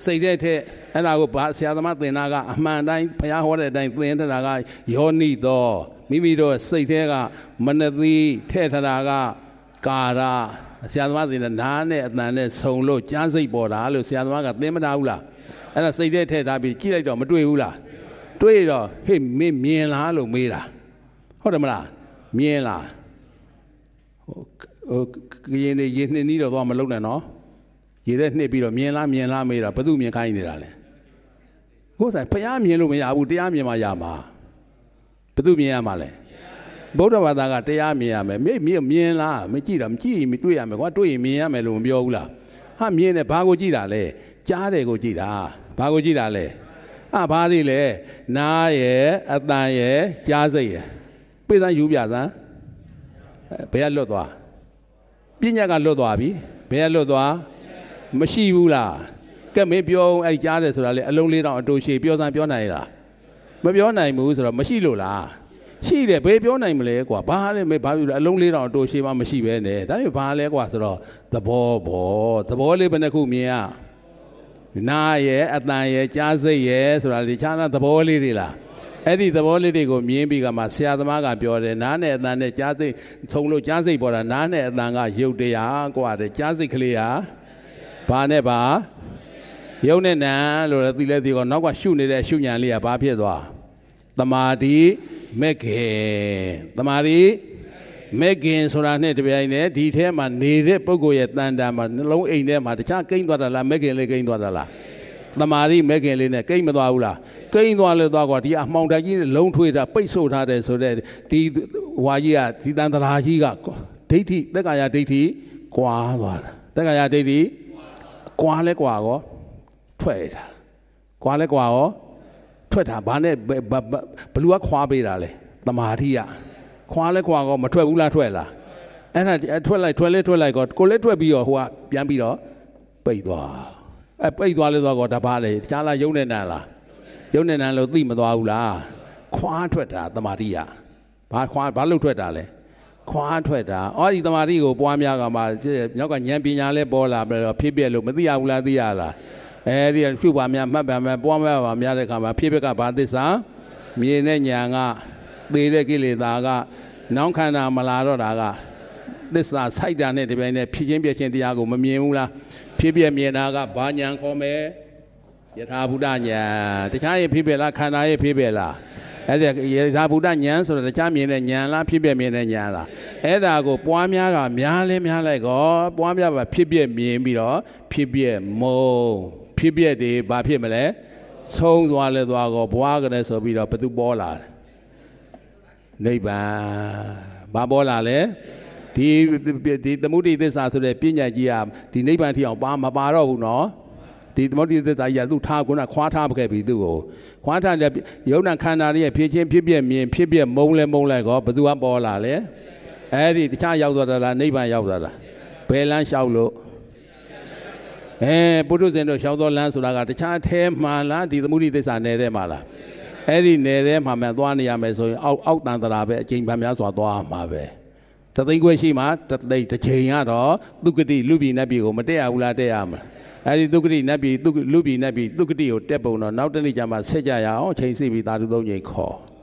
စိတ်တဲ့ထဲအဲ့ဒါကိုဘာဆရာသမားသင်တာကအမှန်တိုင်းဘုရားဟောတဲ့အတိုင်းသင်တာကယောနိသောမိမိတို့စိတ်ထဲကမနတိထဲထတာကကာရဆရာသမားသင်တာနားနဲ့အတန်နဲ့ဆုံလို့ကြားစိတ်ပေါ်တာလို့ဆရာသမားကသင်မထားဘူးလားအဲ့ဒါစိတ်တဲ့ထဲထားပြီးကြည့်လိုက်တော့မတွေ့ဘူးလားတွေ့တော့ဟေ့မင်းမြင်လားလို့မေးတာဟုတ်တယ်မလားမြင်လားကရင်နေရေနှစ်နီးတော့သွားမလုံးနဲ့နော်ရေထဲနှစ်ပြီးတော့မြင်လားမေးတာဘယ်သူမြင်ခိုင်းနေတာလဲကိုယ်ဆိုင်ဘုရားမြင်လို့မရဘူးတရားမြင်မှရမှာဘယ်သူမြင်ရမှာလဲဗုဒ္ဓဘာသာကတရားမြင်ရမယ်မြင်လားမကြည့်တာမကြည့်ရင်မတွေ့ရမယ်ကွာတွေ့ရင်မြင်ရမယ်လို့မပြောဘူးလားဟာမြင်တယ်ဘာကိုကြည့်တာလဲကြားတယ်ကိုကြည့်တာဘာကိုကြည့်တာလဲဘာတွေလဲနားရဲ့အသံရဲ့ကြားစိတ်ရဲ့ပြေးစမ်းယူပြစမ်းဘယ်ကလွတ်သွားပညာကလွတ်သွားပြီဘယ်ကလွတ်သွားမရှိဘူးလားကဲမင်းပြောအဲ့ကြားတယ်ဆိုတာလေအလုံးလေးတောင်အတူရှိပြောစမ်းပြောနိုင်လားမပြောနိုင်ဘူးဆိုတော့မရှိလို့လားရှိတယ်ဘယ်ပြောနိုင်မလဲကွာဘာလဲမဘာဖြစ်လဲအလုံးလေးတောင်အတူရှိမှမရှိပဲနဲ့ဒါပေမဲ့ဘာလဲကွာဆိုတော့သဘောလေးဘယ်နှခုမြင်ရနာရဲ့အတန်ရဲ့ကြားစိတ်ရဲ့ဆိုတာဒီခြားသဘောလေးတွေလားအဲ့ဒီသဘောလေးတွေကိုမြင်ပြီးကမှဆရာသမားကပြောတယ်နားနဲ့အတန်နဲ့ကြားစိတ်ထုံလို့ကြားစိတ်ပေါ်တာနားနဲ့အတန်ကရုပ်တရားကွာတဲ့ကြားစိတ်ကလေးဟာဘာနဲ့ပါရုပ်နဲ့နာလို့လည်းသိလဲသိကောနောက်ကရှုနေတဲ့ရှုဉဏ်လေးကဘာဖြစ်သွားသမာဓိမဲ့ခင်သမာဓိမဲ့ခင်ဆိုတာနဲ့တပြိုင်နက်ဒီထဲမှာနေတဲ့ပုဂ္ဂိုလ်ရဲ့တန်တာမှာနှလုံးအိမ်ထဲမှာတခြားကိန်းသွားတာလားမဲ့ခင်လေးကိန်းသွားတာလားသမာဓိမဲ့ခင်လေးနဲ့ကိန်းမသွားဘူးလားကိန်းသွားလဲသွားကွာဒီအမှောင်တက်ကြီးနဲ့လုံးထွေးတာပိတ်ဆို့ထားတယ်ဆိုတဲ့ဒီဝါကြီးကဒီတန်တရာကြီးကဒိဋ္ဌိသက်ကာယဒိဋ္ဌိကွာသွားတာသက်ကာယဒိဋ္ဌိကွာလဲကွာရောထွက်တာကွာလဲကွာရောထွက်တာဘာနဲ့ဘလူကခွာပေးတာလဲသမာဓိကခွာလဲခွာကောမထွက်ဘူးလားထွက်လားအဲ့ဒါထွက်လိုက်ကောကိုလည်းထွက်ပြီးတော့ဟိုကပြန်ပြီးတော့ပိတ်သွားပိတ်သွားလဲသွားကောဒါဘာလဲတခြားလားယုံနေနံလားယုံနေနံလို့သိမသွားဘူးလားခွာထွက်တာသမာဓိကဘာလို့ထွက်တာလဲခွာထွက်တာဒီသမာဓိကိုပွားများကမှနောက်ကဉာဏ်ပညာလဲပေါ်လာပြီးတော့ဖြစ်ပြက်လို့မသိရဘူးလားသိရလားဒီဖြုတ်ပါများမှတ်ပါများပွားများပါများတဲ့အခါမှာဖြစ်ပြက်ကဘာသစ္စာမြင်တဲ့ဉာဏ်ကသေတဲ့ကိလေသာကနောင်ခန္ဓာမလာတော့တာကသစ္စာစိုက်တာနဲ့ဒီပိုင်းနဲ့ဖြစ်ချင်းပြည့်ချင်းတရားကိုမမြင်ဘူးလားဖြစ်ပြက်မြင်တာကဘာဉာဏ်ခေါ်မယ်ယထာဘုဒ္ဓဉာဏ်တခြားရဲ့ဖြစ်ပြက်လားခန္ဓာရဲ့ဖြစ်ပြက်လားအဲ့ဒီယထာဘုဒ္ဓဉာဏ်ဆိုတော့တခြားမြင်တဲ့ဉာဏ်လားဖြစ်ပြက်မြင်တဲ့ဉာဏ်လားအဲ့ဒါကိုပွားများတာများလဲများလိုက်ကောပွားများပါဖြစ်ပြက်မြင်ပြီးတော့ဖြစ်ပြက်မုံဖြစ်ပြက်တွေဘာဖြစ်မလဲဆုံးသွားလဲသွားကောဘွားကလေးဆိုပြီးတော့ဘသူပေါ်လာတယ်နိဗ္ဗာန်ဘာပေါ်လာလဲဒီသမုဒိသစ္စာဆိုတဲ့ပညာကြီးကဒီနိဗ္ဗာန်ထီအောင်မပါတော့ဘူးနော်ဒီသမုဒိသစ္စာကြီးကသူ့ထားကုနာခွာထားခဲ့ပြီသူ့ကိုခွာထားတဲ့ယုံနာခန္ဓာရဲ့ဖြစ်ချင်းဖြစ်ပြက်မြင်ဖြစ်ပြက်မုံလဲမုံလိုက်ကောဘသူကပေါ်လာလဲအဲ့ဒီတခြားရောက်သွားတာလားနိဗ္ဗာန်ရောက်သွားတာဘယ်လမ်းလျှောက်လို့ပုထုဇဉ်တို့လျှောက်သောလမ်းဆိုတာကတခြားထဲမှာလားဒီသမုဒိသစ္စာနယ်ထဲမှာလားအဲ့ဒီနယ်ထဲမှာမှသွားနေရမယ်ဆိုရင်အောက်တန်တရာပဲအချိန်ဗများစွာသွားမှာပဲတသိန်းခွဲရှိမှတစ်ချိန်ကတော့သူကတိလူပြည်နတ်ပြည်ကိုမတက်ရဘူးလားတက်ရမှာ အဲဒီဒုက္ခတိနတ်ပြည်လူပြည်နတ်ပြည်ဒုက္ခတိကိုတက်ပုံတော့နောက်တနေ့ကျမှဆက်ကြရအောင်ချိန်စီပြီးသာဓုသုံးချိန်ခေါ်